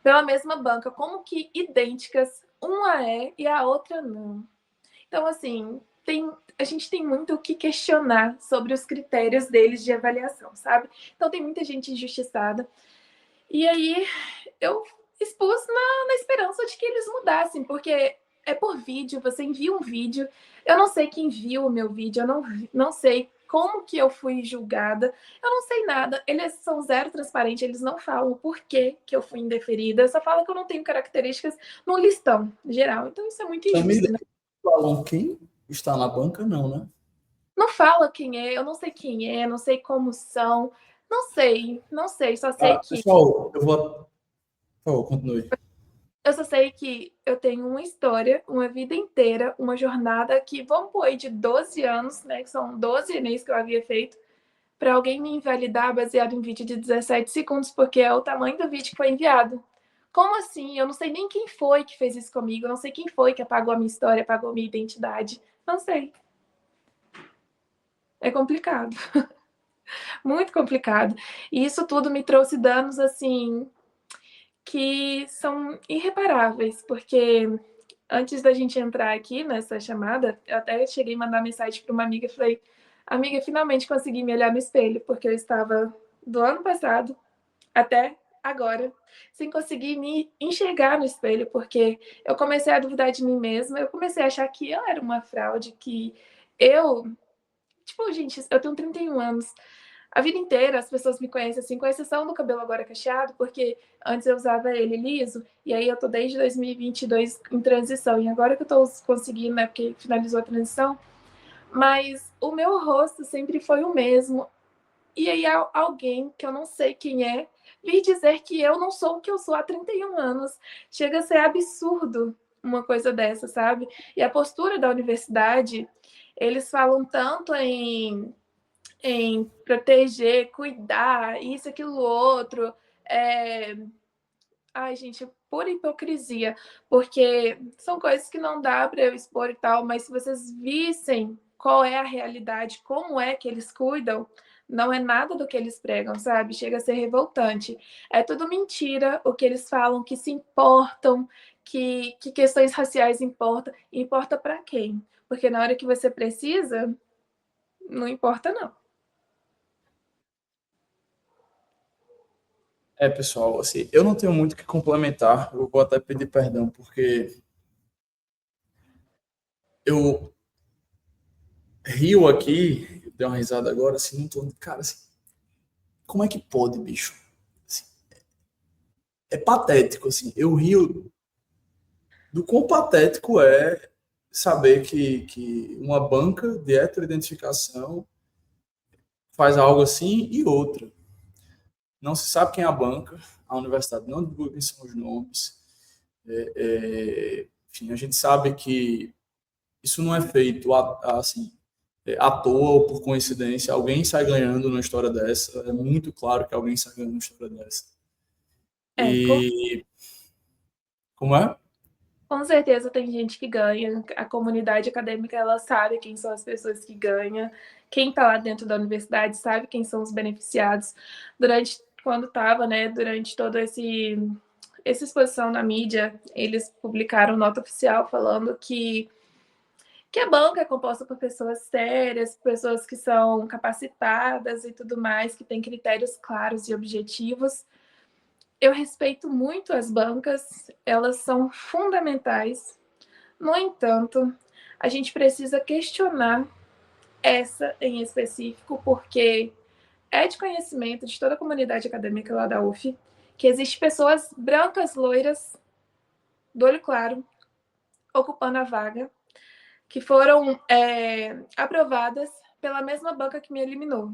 pela mesma banca, como que idênticas, uma é e a outra não. Então, assim, a gente tem muito o que questionar sobre os critérios deles de avaliação, sabe? Então, tem muita gente injustiçada. E aí, eu expus na esperança de que eles mudassem, porque é por vídeo, você envia um vídeo, eu não sei quem viu o meu vídeo, eu não sei como que eu fui julgada, eu não sei nada, eles são zero transparentes, eles não falam o porquê que eu fui indeferida, só falam que eu não tenho características no listão geral, então isso é muito injusto, Tamir, né? falam quem está na banca, não, né? Não fala quem é, eu não sei quem é, não sei como são, não sei, só sei que Pessoal, eu vou. Por favor, continue. eu só sei que eu tenho uma história, uma vida inteira, uma jornada que, vamos pôr aí, de 12 anos, né? Que são 12 Enems que eu havia feito, para alguém me invalidar baseado em vídeo de 17 segundos, porque é o tamanho do vídeo que foi enviado. Como assim? Eu não sei nem quem foi que fez isso comigo, eu não sei quem foi que apagou a minha história, apagou a minha identidade. Não sei. É complicado, muito complicado. E isso tudo me trouxe danos, assim, que são irreparáveis, porque antes da gente entrar aqui nessa chamada, eu até cheguei a mandar mensagem para uma amiga e falei: amiga, finalmente consegui me olhar no espelho, porque eu estava do ano passado até agora sem conseguir me enxergar no espelho, porque eu comecei a duvidar de mim mesma, eu comecei a achar que eu era uma fraude, que eu, tipo, gente, eu tenho 31 anos, a vida inteira as pessoas me conhecem assim, com exceção do cabelo agora cacheado, porque antes eu usava ele liso, e aí eu tô desde 2022 em transição, e agora que eu tô conseguindo, né, porque finalizou a transição, mas o meu rosto sempre foi o mesmo. E aí alguém, que eu não sei quem é, vir dizer que eu não sou o que eu sou há 31 anos. Chega a ser absurdo uma coisa dessa, sabe? E a postura da universidade, eles falam tanto em proteger, cuidar, isso, aquilo, outro. É... Ai, gente, pura hipocrisia, porque são coisas que não dá para eu expor e tal, mas se vocês vissem qual é a realidade, como é que eles cuidam, não é nada do que eles pregam, sabe? Chega a ser revoltante. É tudo mentira o que eles falam, que se importam, que questões raciais importam. Importa para quem? Porque na hora que você precisa, não importa, não. Pessoal, assim, eu não tenho muito o que complementar. Eu vou até pedir perdão, porque eu rio aqui, eu dei uma risada agora, assim, não tô. Cara, assim, como é que pode, bicho? Assim, é patético, assim. Eu rio do quão patético é saber que uma banca de heteroidentificação faz algo assim e outra. Não se sabe quem é a banca, a universidade não divulga quem são os nomes. Enfim, a gente sabe que isso não é feito assim, à toa ou por coincidência. Alguém sai ganhando numa história dessa. É muito claro que alguém sai ganhando numa história dessa. É, com E como é? Com certeza tem gente que ganha, a comunidade acadêmica ela sabe quem são as pessoas que ganham, quem está lá dentro da universidade sabe quem são os beneficiados. Quando estava, né, durante todo essa exposição na mídia, eles publicaram nota oficial falando que que a banca é composta por pessoas sérias, pessoas que são capacitadas e tudo mais, que têm critérios claros e objetivos. Eu respeito muito as bancas, elas são fundamentais. No entanto, a gente precisa questionar essa em específico, porque é de conhecimento de toda a comunidade acadêmica lá da UF que existem pessoas brancas, loiras, do olho claro, ocupando a vaga, que foram aprovadas pela mesma banca que me eliminou.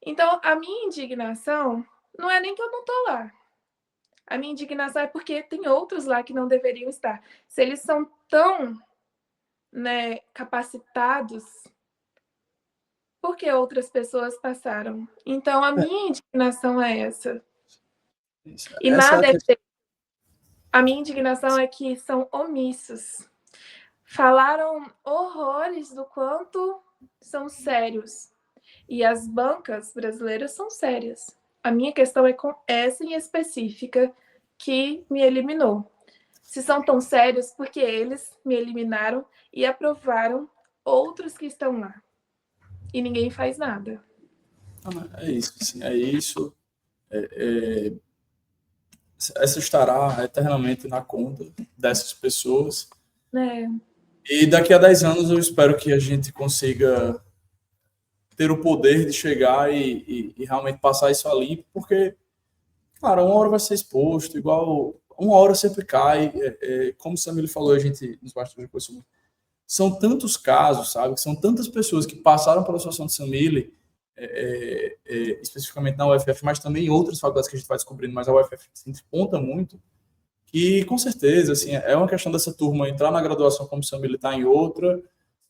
Então, a minha indignação não é nem que eu não estou lá. A minha indignação é porque tem outros lá que não deveriam estar. Se eles são tão, né, capacitados, por que outras pessoas passaram? Então, a minha indignação é essa. E Essa é a nada é... questão. A minha indignação é que são omissos. Falaram horrores do quanto são sérios. E as bancas brasileiras são sérias. A minha questão é com essa em específica que me eliminou. Se são tão sérios, porque eles me eliminaram e aprovaram outros que estão lá. E ninguém faz nada. É isso, assim, é isso. Essa estará eternamente na conta dessas pessoas. É. E daqui a 10 anos eu espero que a gente consiga ter o poder de chegar e realmente passar isso a limpo, porque, cara, uma hora vai ser exposto, igual uma hora sempre cai. Como o Samir falou, a gente nos bastidores conversou muito. São tantos casos, sabe? São tantas pessoas que passaram pela situação de Samir, especificamente na UFF, mas também em outras faculdades que a gente vai descobrindo, mas a UFF se desponta muito, que com certeza, assim, é uma questão dessa turma entrar na graduação como Samir está em outra,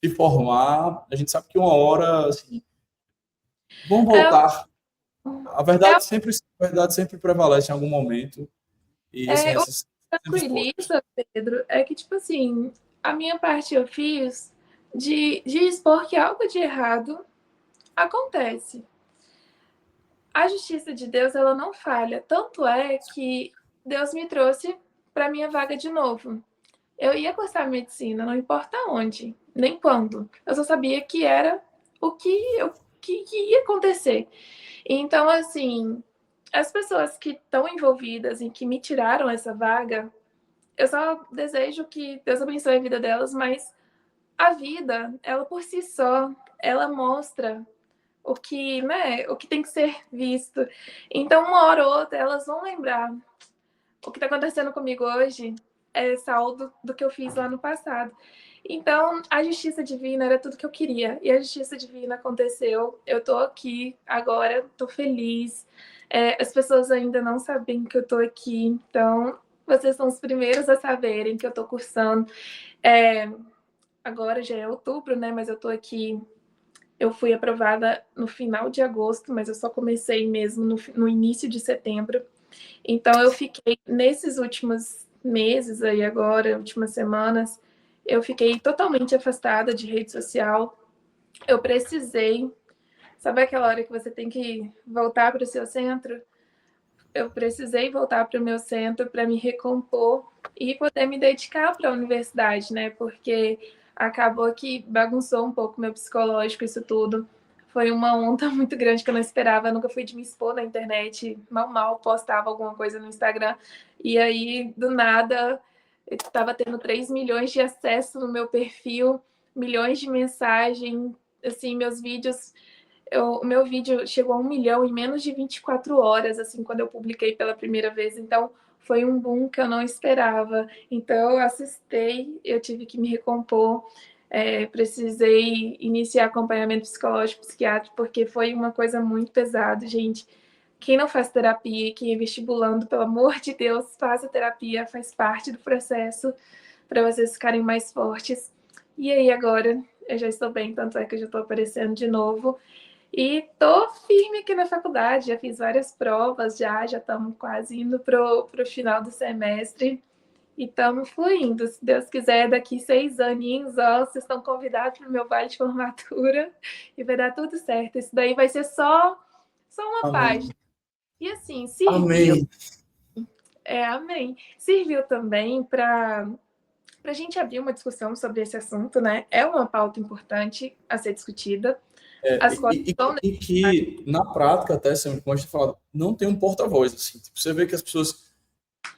se formar, a gente sabe que uma hora, assim, vão voltar. A verdade sempre prevalece em algum momento, e assim, O essas que tranquiliza, Pedro, é que, tipo assim, a minha parte eu fiz de expor que algo de errado acontece. A justiça de Deus, ela não falha. Tanto é que Deus me trouxe para minha vaga de novo. Eu ia cursar medicina, não importa onde, nem quando. Eu só sabia que era o que ia acontecer. Então, assim, as pessoas que estão envolvidas em que me tiraram essa vaga, eu só desejo que Deus abençoe a vida delas, mas a vida, ela por si só, ela mostra o que tem que ser visto. Então, uma hora ou outra, elas vão lembrar. O que está acontecendo comigo hoje é saldo do que eu fiz lá no passado. Então, a justiça divina era tudo que eu queria. E a justiça divina aconteceu. Eu estou aqui agora, estou feliz. As pessoas ainda não sabem que eu estou aqui. Então, vocês são os primeiros a saberem que eu estou cursando. Agora já é outubro, né? Mas eu estou aqui. Eu fui aprovada no final de agosto, mas eu só comecei mesmo no início de setembro. Então, eu fiquei, nesses últimos meses aí agora, últimas semanas, eu fiquei totalmente afastada de rede social. Eu precisei, sabe aquela hora que você tem que voltar para o seu centro? Eu precisei voltar para o meu centro para me recompor e poder me dedicar para a universidade, né? Porque acabou que bagunçou um pouco meu psicológico isso tudo. Foi uma onda muito grande que eu não esperava. Eu nunca fui de me expor na internet. Mal postava alguma coisa no Instagram. E aí, do nada, eu estava tendo 3 milhões de acessos no meu perfil, milhões de mensagens. Assim, meus vídeos o meu vídeo chegou a 1 milhão em menos de 24 horas, assim, quando eu publiquei pela primeira vez. Então, foi um boom que eu não esperava. Então, eu assustei, eu tive que me recompor. Precisei iniciar acompanhamento psicológico, psiquiátrico, porque foi uma coisa muito pesada, gente. Quem não faz terapia, quem é vestibulando, pelo amor de Deus, faça terapia, faz parte do processo para vocês ficarem mais fortes. E aí, agora, eu já estou bem, tanto é que eu já estou aparecendo de novo. E tô firme aqui na faculdade, já fiz várias provas, já estamos quase indo pro final do semestre e estamos fluindo. Se Deus quiser, daqui 6 aninhos, ó, vocês estão convidados para o meu baile de formatura e vai dar tudo certo. Isso daí vai ser só uma Amém. página. E assim, serviu, Amém. amém. Serviu também para para a gente abrir uma discussão sobre esse assunto, né? É uma pauta importante a ser discutida. As cotas estão E que, na prática, até, como a gente fala, não tem um porta-voz, assim. Tipo, você vê que as pessoas...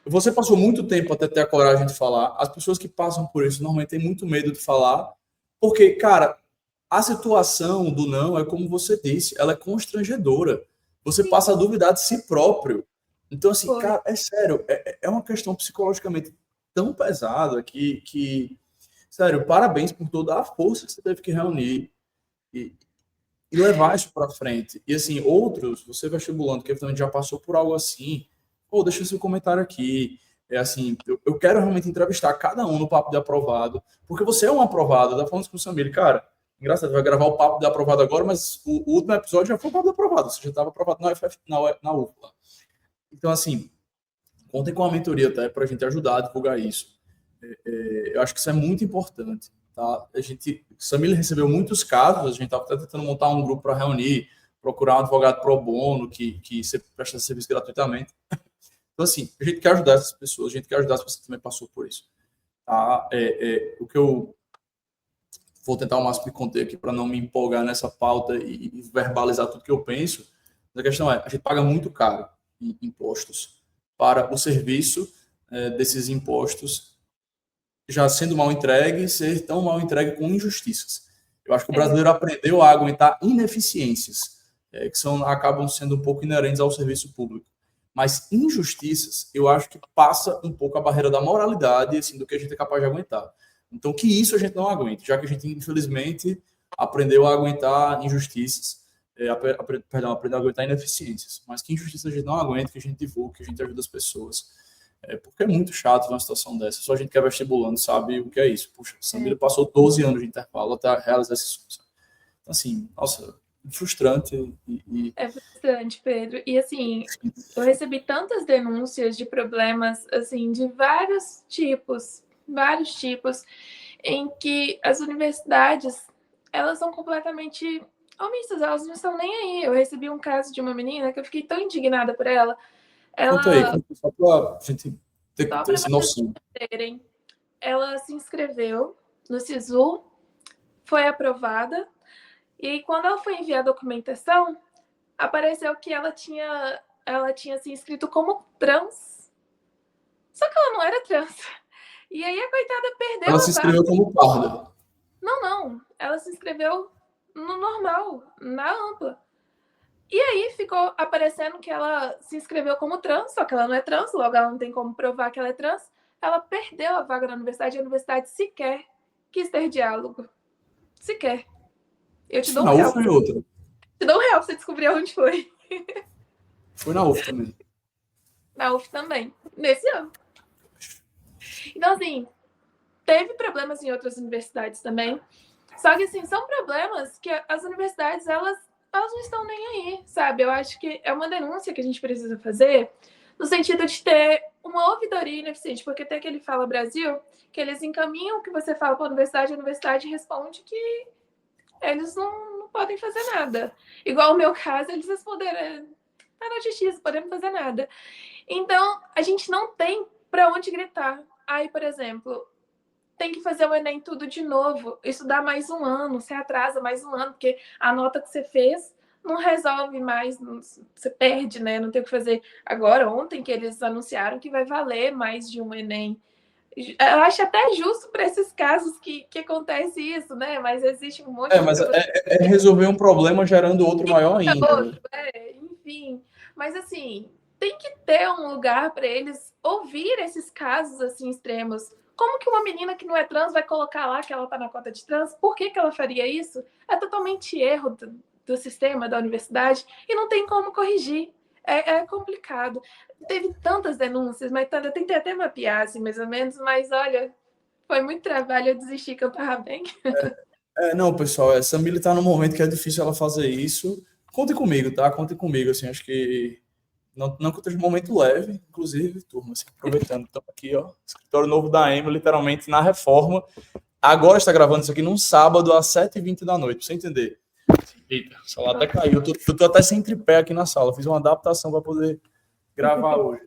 Você passou muito tempo até ter a coragem de falar. As pessoas que passam por isso normalmente têm muito medo de falar, porque, cara, a situação do não é como você disse, ela é constrangedora. Você passa a duvidar de si próprio. Então, assim, Foi. cara, é sério, é uma questão psicologicamente tão pesada que, sério, parabéns por toda a força que você teve que reunir e, e levar isso para frente. E, assim, outros, você vestibulando, que também já passou por algo assim, pô, deixa seu comentário aqui. É assim, eu quero realmente entrevistar cada um no Papo de Aprovado, porque você é um aprovado, tá falando com o Samir, cara. Engraçado, vai gravar o Papo de Aprovado agora, mas o último episódio já foi o Papo de Aprovado, você já estava aprovado na UFF, na UFLA. Então, assim, contem com a mentoria, tá? Para a gente ajudar a divulgar isso. Eu acho que isso é muito importante, tá? Samir recebeu muitos casos, a gente estava até tentando montar um grupo para reunir, procurar um advogado pro bono que presta serviço gratuitamente. Então, assim, a gente quer ajudar essas pessoas, a gente quer ajudar se você também passou por isso. Tá? O que eu vou tentar o máximo de conter aqui para não me empolgar nessa pauta e verbalizar tudo que eu penso. Mas a questão é, a gente paga muito caro em impostos para o serviço desses impostos já sendo mal entregue, ser tão mal entregue com injustiças. Eu acho que o brasileiro aprendeu a aguentar ineficiências, acabam sendo um pouco inerentes ao serviço público. Mas injustiças, eu acho que passa um pouco a barreira da moralidade, assim, do que a gente é capaz de aguentar. Então, que isso a gente não aguente, já que a gente, infelizmente, aprendeu a aguentar injustiças, aprendeu a aguentar ineficiências, mas que injustiças a gente não aguenta, que a gente divulga, que a gente ajuda as pessoas. Porque é muito chato uma situação dessa. Só a gente que é vestibulando sabe o que é isso. Puxa, Samira passou 12 anos de intervalo até realizar esse sonho. Então, assim, nossa, frustrante. É frustrante, Pedro. E, assim, eu recebi tantas denúncias de problemas, assim, de vários tipos, em que as universidades, elas são completamente omissas, elas não estão nem aí. Eu recebi um caso de uma menina que eu fiquei tão indignada por ela. Conta aí, só pra gente ter essa noção. Ela se inscreveu no SISU, foi aprovada, e quando ela foi enviar a documentação, apareceu que ela tinha se inscrito como trans. Só que ela não era trans. E aí a coitada perdeu ela se inscreveu como parda. Não. Ela se inscreveu no normal, na ampla. E aí ficou aparecendo que ela se inscreveu como trans, só que ela não é trans, logo ela não tem como provar que ela é trans. Ela perdeu a vaga na universidade e a universidade sequer quis ter diálogo. Sequer. Eu te dou na UF foi outra. Te dou R$1 pra você descobrir onde foi. Foi na UF também. Na UF também. Nesse ano. Então, assim, teve problemas em outras universidades também. Só que, assim, são problemas que as universidades, elas não estão nem aí, sabe? Eu acho que é uma denúncia que a gente precisa fazer no sentido de ter uma ouvidoria ineficiente, porque tem aquele Fala Brasil, que eles encaminham o que você fala para a universidade responde que eles não podem fazer nada. Igual o meu caso, eles responderam, tá na justiça, podemos fazer nada. Então, a gente não tem para onde gritar. Aí, por exemplo, tem que fazer o Enem tudo de novo, estudar mais um ano, você atrasa mais um ano, porque a nota que você fez não resolve mais, você perde, né? Não tem o que fazer. Agora, ontem que eles anunciaram que vai valer mais de um Enem. Eu acho até justo para esses casos que acontece isso, né? Mas existe um monte de... Mas é resolver um problema gerando outro maior ainda. Enfim. Mas, assim, tem que ter um lugar para eles ouvir esses casos, assim, extremos. Como que uma menina que não é trans vai colocar lá que ela está na cota de trans? Por que ela faria isso? É totalmente erro do sistema, da universidade, e não tem como corrigir. É complicado. Teve tantas denúncias, mas eu tentei até mapear, assim, mais ou menos, mas olha, foi muito trabalho, eu desisti que eu estava bem. Não, pessoal, essa Mili tá num momento que é difícil ela fazer isso. Contem comigo, tá? Contem comigo, assim, acho que não que eu esteja um momento leve, inclusive, turma, assim, aproveitando, estamos aqui, ó, escritório novo da Emo, literalmente na reforma. Agora está gravando isso aqui num sábado às 7h20 da noite, pra você entender. Eita, o celular até caiu. Eu tô até sem tripé aqui na sala. Fiz uma adaptação para poder gravar hoje.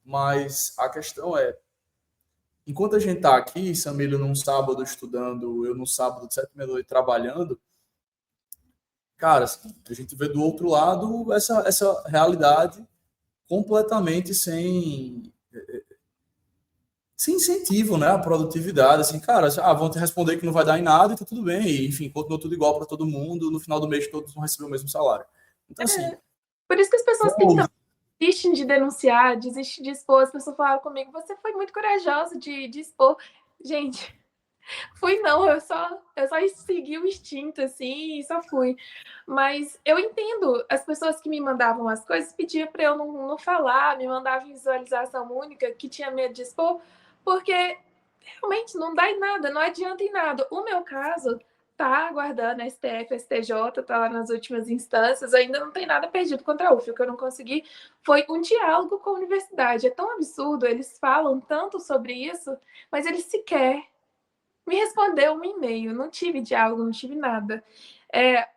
Mas a questão é, enquanto a gente está aqui, Samílio num sábado estudando, eu num sábado de 7h30 trabalhando, cara, assim, a gente vê do outro lado essa realidade completamente sem incentivo, né, à produtividade, assim, cara, vão te responder que não vai dar em nada e tá tudo bem, e, enfim, continuou tudo igual para todo mundo, no final do mês todos vão receber o mesmo salário. Então, assim, Por isso que as pessoas têm vamos... desistem de denunciar, desistem de expor. As pessoas falaram comigo, você foi muito corajosa de expor. Gente, fui não, eu só segui o instinto, assim, e só fui. Mas eu entendo, as pessoas que me mandavam as coisas pediam para eu não falar, me mandavam visualização única, que tinha medo de expor, porque realmente não dá em nada, não adianta em nada. O meu caso tá aguardando a STF, a STJ, tá lá nas últimas instâncias, ainda não tem nada perdido contra a UF. O que eu não consegui foi um diálogo com a universidade. É tão absurdo, eles falam tanto sobre isso, mas eles sequer me respondeu um e-mail, não tive diálogo, não tive nada.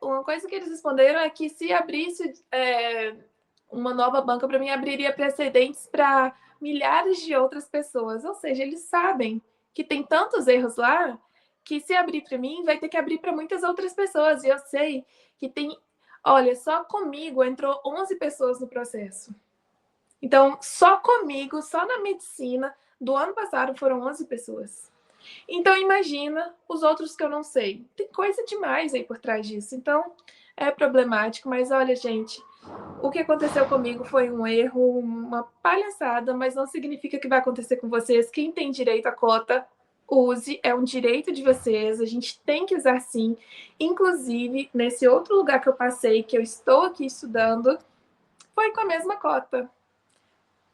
Uma coisa que eles responderam é que se abrisse uma nova banca para mim, abriria precedentes para milhares de outras pessoas. Ou seja, eles sabem que tem tantos erros lá que se abrir para mim, vai ter que abrir para muitas outras pessoas. E eu sei que tem... Olha, só comigo entrou 11 pessoas no processo. Então, só comigo, só na medicina, do ano passado foram 11 pessoas. Então, imagina os outros que eu não sei. Tem coisa demais aí por trás disso. Então, é problemático. Mas olha, gente, o que aconteceu comigo foi um erro, uma palhaçada, mas não significa que vai acontecer com vocês. Quem tem direito à cota, use. É um direito de vocês. A gente tem que usar sim. Inclusive, nesse outro lugar que eu passei, que eu estou aqui estudando, foi com a mesma cota.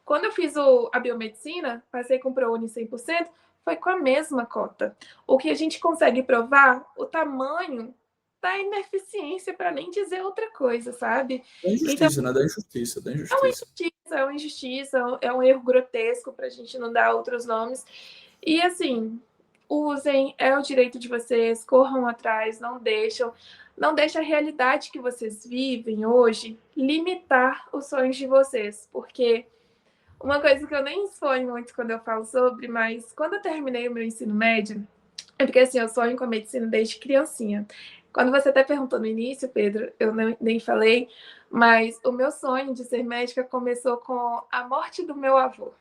Quando eu fiz a biomedicina, passei com o ProUni 100%, foi com a mesma cota. O que a gente consegue provar, o tamanho da ineficiência, para nem dizer outra coisa, sabe? Da Então, injustiça, né? Da injustiça, da injustiça. é uma injustiça, é um erro grotesco, para a gente não dar outros nomes. E assim, usem, é o direito de vocês, corram atrás, não deixem a realidade que vocês vivem hoje limitar os sonhos de vocês, porque uma coisa que eu nem sonho muito quando eu falo sobre, mas quando eu terminei o meu ensino médio, é porque assim, eu sonho com a medicina desde criancinha. Quando você até perguntou no início, Pedro, eu nem falei, mas o meu sonho de ser médica começou com a morte do meu avô.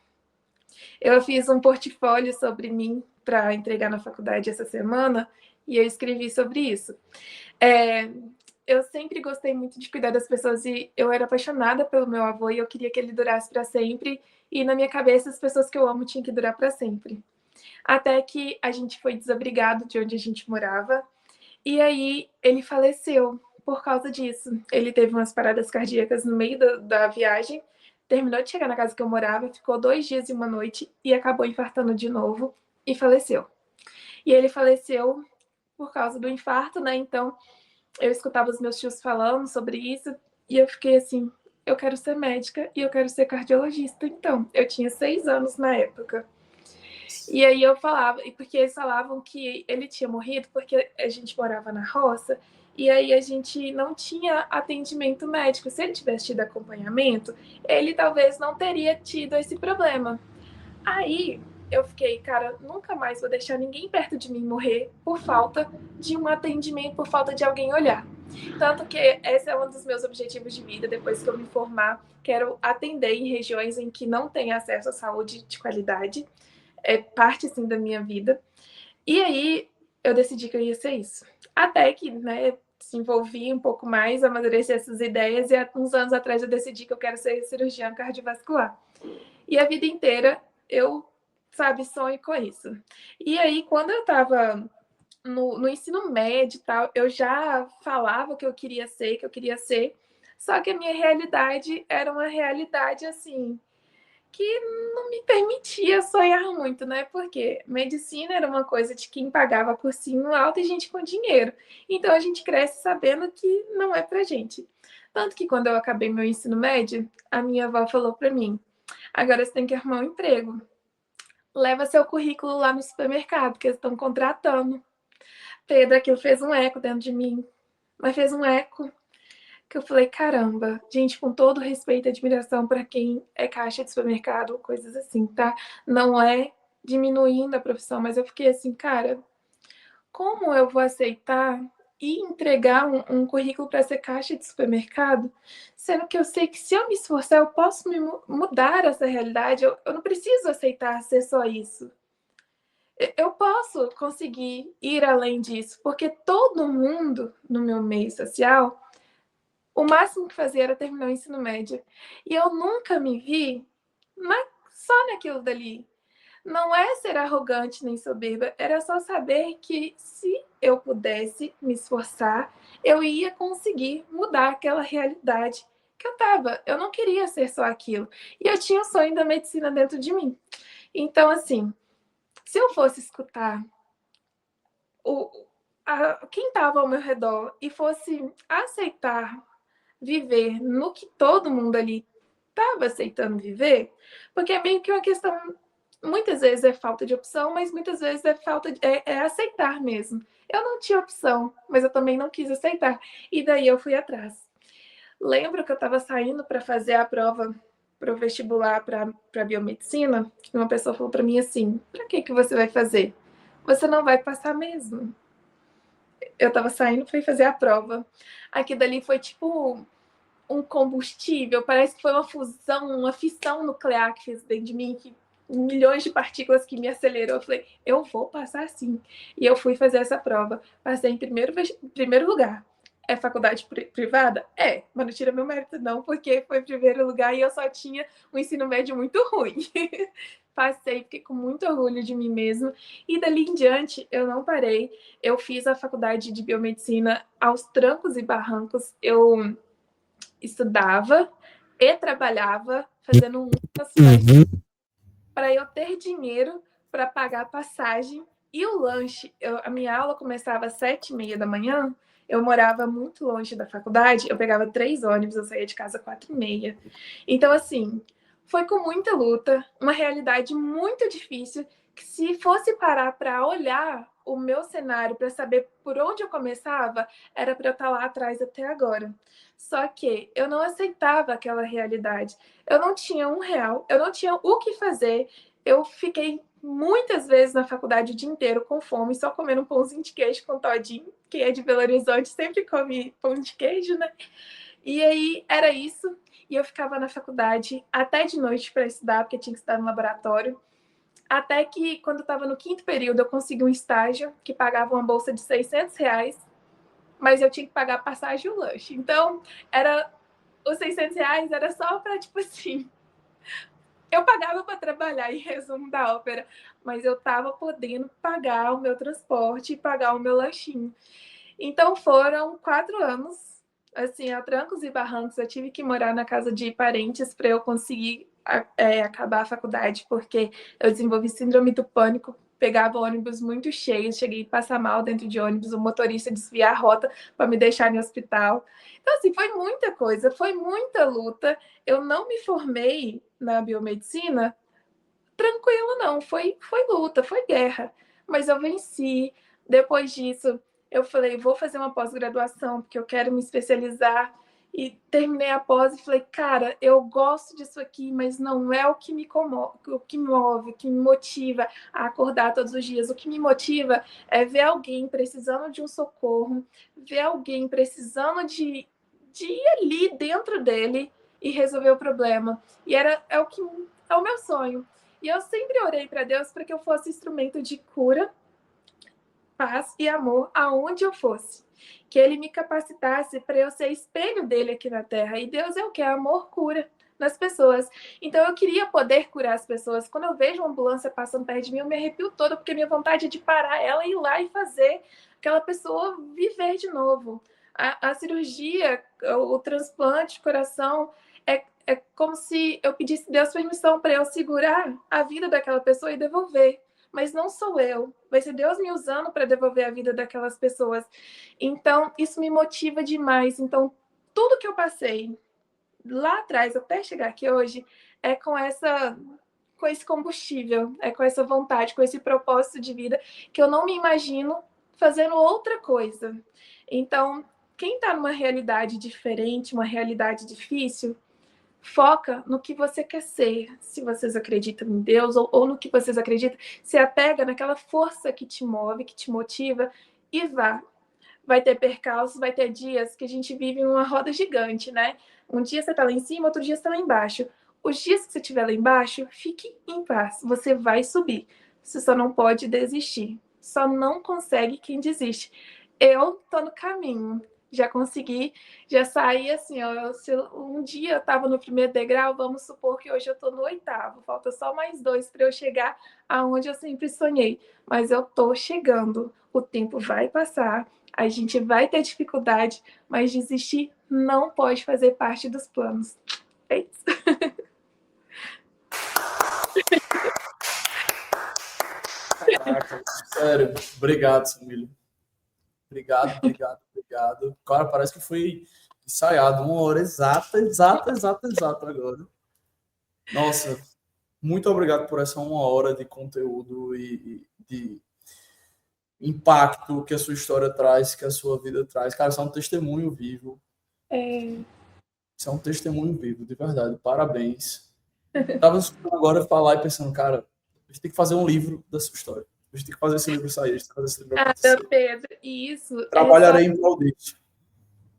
Eu fiz um portfólio sobre mim para entregar na faculdade essa semana e eu escrevi sobre isso. Eu sempre gostei muito de cuidar das pessoas e eu era apaixonada pelo meu avô e eu queria que ele durasse para sempre. E na minha cabeça, as pessoas que eu amo tinham que durar para sempre. Até que a gente foi desabrigado de onde a gente morava. E aí ele faleceu por causa disso. Ele teve umas paradas cardíacas no meio da viagem, terminou de chegar na casa que eu morava, ficou 2 dias e uma noite e acabou infartando de novo e faleceu. E ele faleceu por causa do infarto, né? Então eu escutava os meus tios falando sobre isso e eu fiquei assim, eu quero ser médica e eu quero ser cardiologista. Então, eu tinha 6 anos na época. E aí eu falava, e porque eles falavam que ele tinha morrido porque a gente morava na roça e aí a gente não tinha atendimento médico. Se ele tivesse tido acompanhamento, ele talvez não teria tido esse problema. Aí eu fiquei, cara, nunca mais vou deixar ninguém perto de mim morrer por falta de um atendimento, por falta de alguém olhar. Tanto que esse é um dos meus objetivos de vida, depois que eu me formar, quero atender em regiões em que não tem acesso à saúde de qualidade. É parte, assim, da minha vida. E aí eu decidi que eu ia ser isso. Até que, né, se envolvi um pouco mais, amadureci essas ideias e há uns anos atrás eu decidi que eu quero ser cirurgiã cardiovascular. E a vida inteira eu, sabe, sonho com isso. E aí, quando eu estava no ensino médio e tal, eu já falava que eu queria ser, só que a minha realidade era uma realidade, assim, que não me permitia sonhar muito, né? Porque medicina era uma coisa de quem pagava cursinho alto e gente com dinheiro. Então a gente cresce sabendo que não é pra gente. Tanto que quando eu acabei meu ensino médio, a minha avó falou pra mim: agora você tem que arrumar um emprego. Leva seu currículo lá no supermercado, que eles estão contratando. Pedro, aquilo fez um eco dentro de mim. Mas fez um eco que eu falei, caramba, gente, com todo respeito e admiração para quem é caixa de supermercado, coisas assim, tá? Não é diminuindo a profissão, mas eu fiquei assim, cara, como eu vou aceitar e entregar um currículo para ser caixa de supermercado, sendo que eu sei que se eu me esforçar, eu posso me mudar essa realidade, eu não preciso aceitar ser só isso. Eu posso conseguir ir além disso, porque todo mundo no meu meio social, o máximo que fazia era terminar o ensino médio. E eu nunca me vi só naquilo dali. Não é ser arrogante nem soberba, era só saber que se eu pudesse me esforçar, eu ia conseguir mudar aquela realidade que eu estava. Eu não queria ser só aquilo. E eu tinha o sonho da medicina dentro de mim. Então, assim, se eu fosse escutar quem estava ao meu redor e fosse aceitar viver no que todo mundo ali estava aceitando viver, porque é meio que uma questão, muitas vezes é falta de opção, mas muitas vezes é falta é aceitar mesmo. Eu não tinha opção, mas eu também não quis aceitar. E daí eu fui atrás. Lembro que eu estava saindo para fazer a prova para o vestibular para biomedicina, e uma pessoa falou para mim assim: para que você vai fazer? Você não vai passar mesmo. Eu estava saindo para fazer a prova. Aqui dali foi tipo um combustível, parece que foi uma fusão, uma fissão nuclear que fez dentro de mim, que milhões de partículas que me acelerou. Eu falei, eu vou passar sim. E eu fui fazer essa prova. Passei em primeiro lugar. É faculdade privada? É, mas não tira meu mérito não, porque foi primeiro lugar e eu só tinha um ensino médio muito ruim. Passei, fiquei com muito orgulho de mim mesma. E dali em diante, eu não parei. Eu fiz a faculdade de biomedicina aos trancos e barrancos. Eu estudava e trabalhava, fazendo umas festas para eu ter dinheiro para pagar a passagem e o lanche. A minha aula começava às 7h30 da manhã, eu morava muito longe da faculdade, eu pegava 3 ônibus, eu saía de casa às 4h30. Então, assim, foi com muita luta, uma realidade muito difícil, que se fosse parar para olhar o meu cenário, para saber por onde eu começava, era para eu estar lá atrás até agora. Só que eu não aceitava aquela realidade. Eu não tinha R$ 1, eu não tinha o que fazer. Eu fiquei muitas vezes na faculdade o dia inteiro com fome, só comendo um pãozinho de queijo com todinho. Quem é de Belo Horizonte sempre come pão de queijo, né? E aí era isso. E eu ficava na faculdade até de noite para estudar, porque tinha que estudar no laboratório. Até que, quando eu estava no 5º período, eu consegui um estágio que pagava uma bolsa de R$ 600, mas eu tinha que pagar a passagem e o lanche. Então, os R$ 600 era só para, tipo assim, eu pagava para trabalhar, em resumo da ópera, mas eu estava podendo pagar o meu transporte e pagar o meu lanchinho. Então foram 4 anos, assim, a trancos e barrancos. Eu tive que morar na casa de parentes para eu conseguir acabar a faculdade, porque eu desenvolvi síndrome do pânico, pegava ônibus muito cheios, cheguei a passar mal dentro de ônibus, o motorista desviar a rota para me deixar no hospital. Então, assim, foi muita coisa, foi muita luta. Eu não me formei na biomedicina tranquilo, não. Foi luta, foi guerra. Mas eu venci. Depois disso, eu falei, vou fazer uma pós-graduação, porque eu quero me especializar. E terminei a pós e falei, cara, eu gosto disso aqui, mas não é o que me comove, o que move, o que me motiva a acordar todos os dias. O que me motiva é ver alguém precisando de um socorro, ver alguém precisando de ir ali dentro dele e resolver o problema. E é o meu sonho. E eu sempre orei para Deus para que eu fosse instrumento de cura, paz e amor aonde eu fosse. Que Ele me capacitasse para eu ser espelho dele aqui na Terra. E Deus é o que? Amor, cura nas pessoas. Então eu queria poder curar as pessoas. Quando eu vejo uma ambulância passando perto de mim, eu me arrepio toda, porque minha vontade é de parar ela, ir lá e fazer aquela pessoa viver de novo. A cirurgia, o transplante de coração, é como se eu pedisse Deus permissão para eu segurar a vida daquela pessoa e devolver. Mas não sou eu, vai ser Deus me usando para devolver a vida daquelas pessoas. Então, isso me motiva demais. Então, tudo que eu passei lá atrás, até chegar aqui hoje, é com esse combustível, é com essa vontade, com esse propósito de vida, que eu não me imagino fazendo outra coisa. Então, quem está numa realidade diferente, uma realidade difícil, Foca no que você quer ser. Se vocês acreditam em Deus ou no que vocês acreditam, se apega naquela força que te move, que te motiva e vá. Vai ter percalços, vai ter dias que a gente vive em uma roda gigante, né? Um dia você tá lá em cima, outro dia você tá lá embaixo. Os dias que você estiver lá embaixo, fique em paz. Você vai subir. Você só não pode desistir. Só não consegue quem desiste. Eu tô no caminho. Já consegui, já saí assim, ó, se um dia eu tava no primeiro degrau, vamos supor que hoje eu tô no 8º. Falta só mais 2 para eu chegar aonde eu sempre sonhei. Mas eu tô chegando. O tempo vai passar. A gente vai ter dificuldade, mas desistir não pode fazer parte dos planos. É isso. Caraca, sério. Obrigado, Samília. Obrigado. Cara, parece que foi ensaiado 1 hora exata agora. Nossa, muito obrigado por essa 1 hora de conteúdo e de impacto que a sua história traz, que a sua vida traz. Cara, isso é um testemunho vivo. Isso é um testemunho vivo, de verdade. Parabéns. Tava agora falar e pensando, cara, a gente tem que fazer um livro da sua história. A gente tem que fazer esse livro sair, a gente tem que fazer esse livro acontecer. Pedro, isso Trabalharei em prol disso.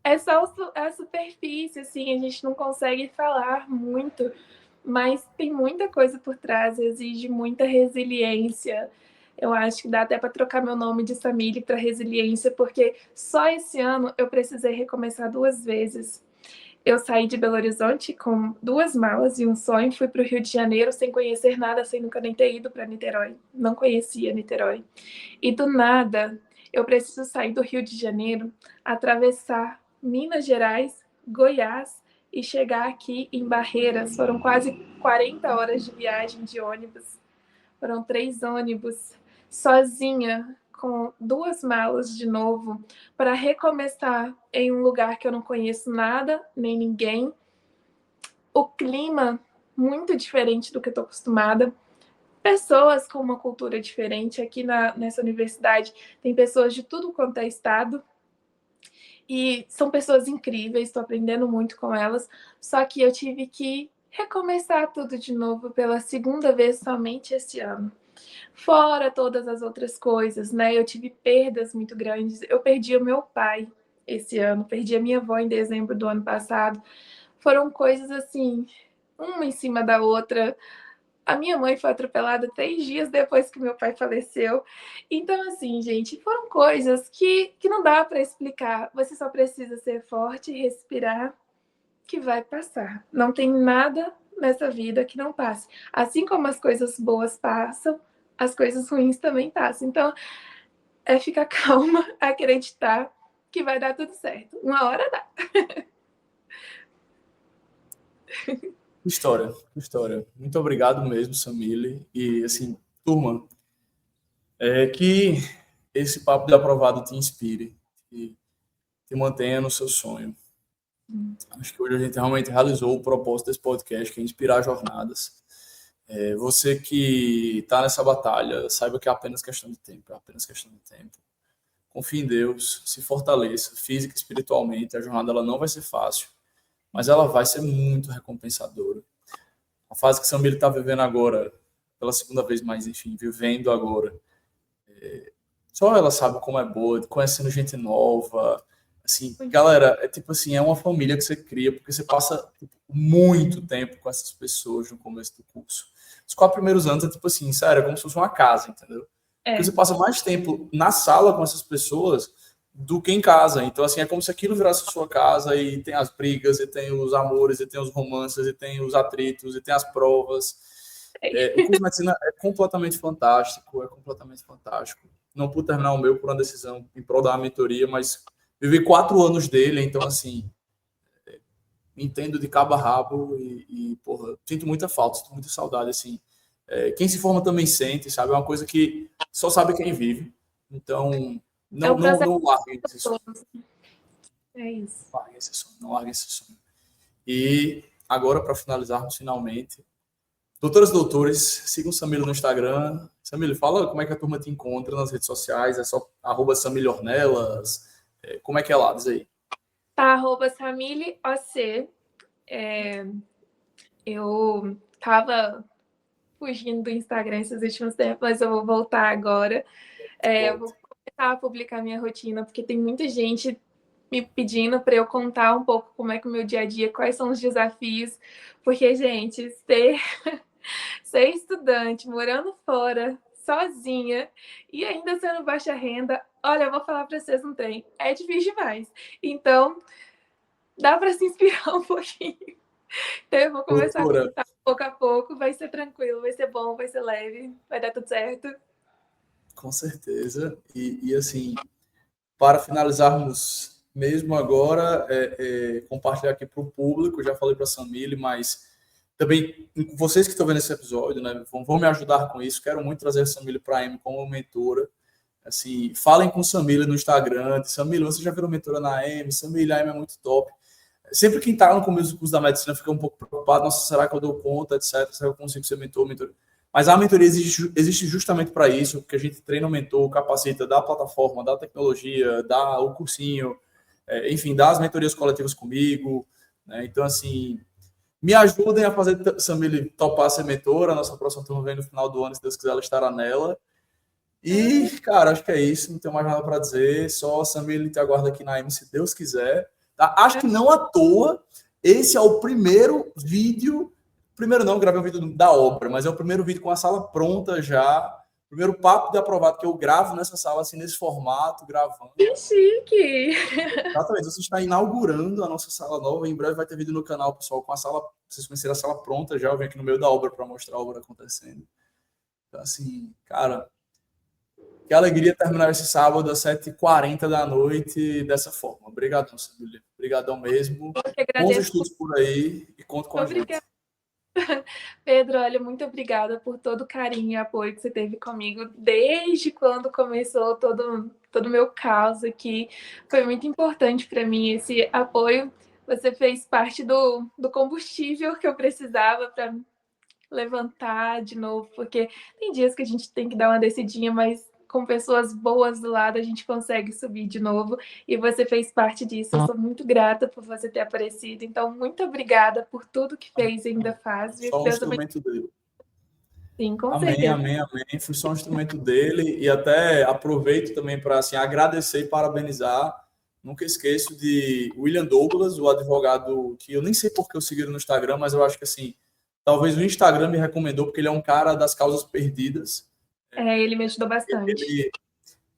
É só a superfície, assim, a gente não consegue falar muito, mas tem muita coisa por trás, exige muita resiliência. Eu acho que dá até para trocar meu nome de Samília para resiliência, porque só esse ano eu precisei recomeçar 2 vezes. Eu saí de Belo Horizonte com 2 malas e um sonho, fui para o Rio de Janeiro sem conhecer nada, sem nunca nem ter ido para Niterói. Não conhecia Niterói. E do nada, eu preciso sair do Rio de Janeiro, atravessar Minas Gerais, Goiás e chegar aqui em Barreiras. Foram quase 40 horas de viagem de ônibus. Foram 3 ônibus, sozinha, com 2 malas de novo, para recomeçar em um lugar que eu não conheço nada, nem ninguém. O clima muito diferente do que eu estou acostumada. Pessoas com uma cultura diferente. Aqui nessa universidade tem pessoas de tudo quanto é estado. E são pessoas incríveis, estou aprendendo muito com elas. Só que eu tive que recomeçar tudo de novo pela 2ª vez somente esse ano. Fora todas as outras coisas, né? Eu tive perdas muito grandes. Eu perdi o meu pai esse ano, perdi a minha avó em dezembro do ano passado. Foram coisas assim, uma em cima da outra. A minha mãe foi atropelada 3 dias depois que meu pai faleceu. Então, assim, gente, foram coisas que não dá para explicar. Você só precisa ser forte, respirar, que vai passar. Não tem nada nessa vida que não passe. Assim como as coisas boas passam, as coisas ruins também passam. Então, é ficar calma, acreditar que vai dar tudo certo. Uma hora dá. História. Muito obrigado mesmo, Samile. E, assim, turma, que esse papo de aprovado te inspire e te mantenha no seu sonho. Acho que hoje a gente realmente realizou o propósito desse podcast, que é inspirar jornadas. Você que está nessa batalha, saiba que é apenas questão de tempo, é apenas questão de tempo. Confie em Deus, se fortaleça, física e espiritualmente. A jornada ela não vai ser fácil, mas ela vai ser muito recompensadora. A fase que Samir está vivendo agora, pela 2ª vez mais, enfim, vivendo agora, só ela sabe como é boa, conhecendo gente nova. Assim, galera, é tipo assim, é uma família que você cria, porque você passa tipo, muito tempo com essas pessoas no começo do curso. Os 4 primeiros anos é tipo assim, sério, é como se fosse uma casa, entendeu? Porque você passa mais tempo na sala com essas pessoas do que em casa. Então, assim, é como se aquilo virasse a sua casa e tem as brigas, e tem os amores, e tem os romances, e tem os atritos, e tem as provas. O curso de medicina é completamente fantástico, Não pude terminar o meu por uma decisão em prol da mentoria, mas vivi 4 anos dele, então, assim, entendo de cabo a rabo porra, sinto muita falta, sinto muita saudade, assim. Quem se forma também sente, sabe? É uma coisa que só sabe quem vive. Então, não larguem esse sonho. É isso. Não larguem esse sonho. E agora, para finalizarmos finalmente, doutoras e doutores, sigam o Samilo no Instagram. Samilo, fala como é que a turma te encontra nas redes sociais. É só @samilhornelas. Como é que é lá? Diz aí. Tá, @SamilioC. Eu tava fugindo do Instagram esses últimos tempos, mas eu vou voltar agora. Eu vou começar a publicar minha rotina, porque tem muita gente me pedindo para eu contar um pouco como é que o meu dia a dia, quais são os desafios. Porque, gente, ser estudante, morando fora, sozinha e ainda sendo baixa renda, olha, eu vou falar para vocês, não tem. É difícil demais. Então, dá para se inspirar um pouquinho. Então, eu vou começar a Doutora, contar pouco a pouco, vai ser tranquilo, vai ser bom, vai ser leve, vai dar tudo certo. com certeza. E assim, para finalizarmos mesmo agora, compartilhar aqui para o público, já falei para a Samile, mas também vocês que estão vendo esse episódio, né, vão me ajudar com isso. Quero muito trazer a Samile para a M como mentora. Assim, falem com Samile no Instagram. Samile, você já virou mentora na M? Samile, a M é muito top. Sempre quem está no começo do curso da medicina fica um pouco preocupado. Nossa, será que eu dou conta, etc. Será que eu consigo ser mentor? Mas a mentoria existe justamente para isso, porque a gente treina o mentor, capacita da plataforma, da tecnologia, dá o cursinho, enfim, dá as mentorias coletivas comigo. Né? Então, assim, me ajudem a fazer Samile topar ser mentora. A nossa próxima turma vem no final do ano, se Deus quiser, ela estará nela. E, cara, acho que é isso. Não tenho mais nada para dizer. Só a Samile te aguarda aqui na M, se Deus quiser. Tá? Acho que não à toa, esse é o primeiro vídeo. Primeiro não, gravei um vídeo da obra, mas é o primeiro vídeo com a sala pronta já. Primeiro papo de aprovado que eu gravo nessa sala, assim, nesse formato, gravando. Que chique! Exatamente, você está inaugurando a nossa sala nova. Em breve vai ter vídeo no canal, pessoal, com a sala. Vocês conheceram a sala pronta já. Eu venho aqui no meio da obra para mostrar a obra acontecendo. Então, assim, cara, que alegria terminar esse sábado às 7h40 da noite dessa forma. Obrigadão, Samília. Obrigadão mesmo. Eu que Bons agradeço. estudos por aí e conto com a gente. Obrigada. Pedro, olha, muito obrigada por todo o carinho e apoio que você teve comigo desde quando começou todo o meu caos aqui. Foi muito importante para mim esse apoio. Você fez parte do combustível que eu precisava para levantar de novo, porque tem dias que a gente tem que dar uma descidinha, mas com pessoas boas do lado a gente consegue subir de novo, e você fez parte disso. Eu sou muito grata por você ter aparecido, então muito obrigada por tudo que fez e ainda faz. Só um Deus abençoe. instrumento dele. Sim, com Amém, certeza. amém, amém. Fui só um instrumento dele e até aproveito também para assim, agradecer e parabenizar. Nunca esqueço de William Douglas, o advogado que eu nem sei por que eu segui no Instagram, mas eu acho que assim, talvez o Instagram me recomendou porque ele é um cara das causas perdidas. Ele me ajudou bastante. Ele,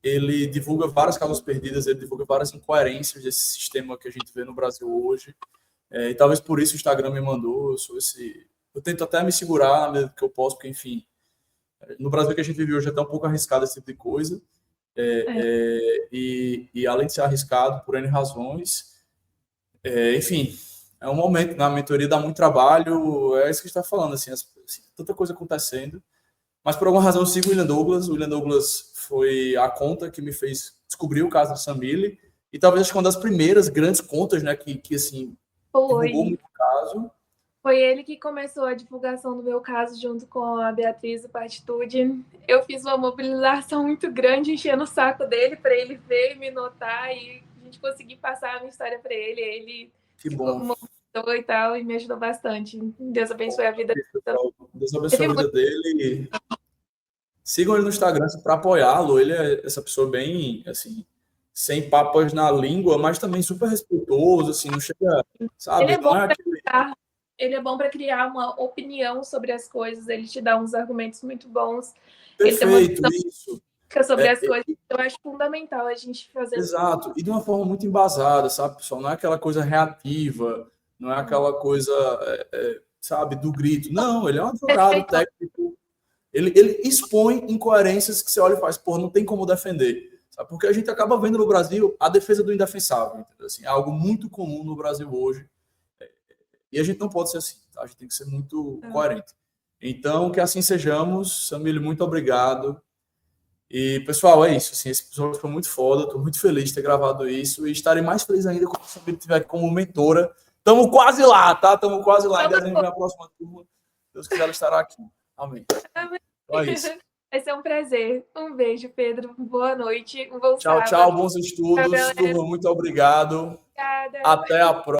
ele divulga várias causas perdidas, ele divulga várias incoerências desse sistema que a gente vê no Brasil hoje. E talvez por isso o Instagram me mandou. Eu tento até me segurar na medida que eu posso, porque, enfim, no Brasil que a gente vive hoje é até um pouco arriscado esse tipo de coisa. E além de ser arriscado por N razões, enfim, é um momento, na mentoria dá muito trabalho, é isso que a gente está falando, assim, tanta coisa acontecendo. Mas por alguma razão eu sigo o William Douglas. O William Douglas foi a conta que me fez descobrir o caso do Samile. E talvez acho que uma das primeiras grandes contas, né, que assim, divulgou muito o caso. Foi ele que começou a divulgação do meu caso junto com a Beatriz do Partitude. Eu fiz uma mobilização muito grande, enchendo o saco dele para ele ver e me notar e a gente conseguir passar a minha história para ele. Ele que bom. Mobilizou e tal e me ajudou bastante. Deus abençoe a vida dele. Deus abençoe a vida dele. Sigam ele no Instagram para apoiá-lo. Ele é essa pessoa bem, assim, sem papas na língua, mas também super respeitoso, assim, não chega, sabe? Ele é bom não é aquele... Ele é bom para criar uma opinião sobre as coisas, ele te dá uns argumentos muito bons. Perfeito, ele tem isso. Sobre as coisas. Eu acho fundamental a gente fazer. Exato, e de uma forma muito embasada, sabe, pessoal? Não é aquela coisa reativa, não é aquela coisa, sabe, do grito. Não, ele é um advogado técnico. Ele expõe incoerências que você olha e faz, pô, não tem como defender. Sabe? Porque a gente acaba vendo no Brasil a defesa do indefensável. Assim, é algo muito comum no Brasil hoje. E a gente não pode ser assim, tá? A gente tem que ser muito coerente. Então, que assim sejamos. Samílio, muito obrigado. E, pessoal, é isso. Assim, esse episódio foi muito foda. Estou muito feliz de ter gravado isso. E estarei mais feliz ainda quando a Samílio estiver aqui como mentora. Estamos quase lá, tá? Estamos quase lá. Em dezembro vem a próxima turma. Se Deus quiser, ela estará aqui. Amém. Então é isso. Vai ser um prazer. Um beijo, Pedro. Boa noite. Um bom tchau, sábado. tchau. Bons estudos. Turma, muito obrigado. Obrigada. Até a próxima.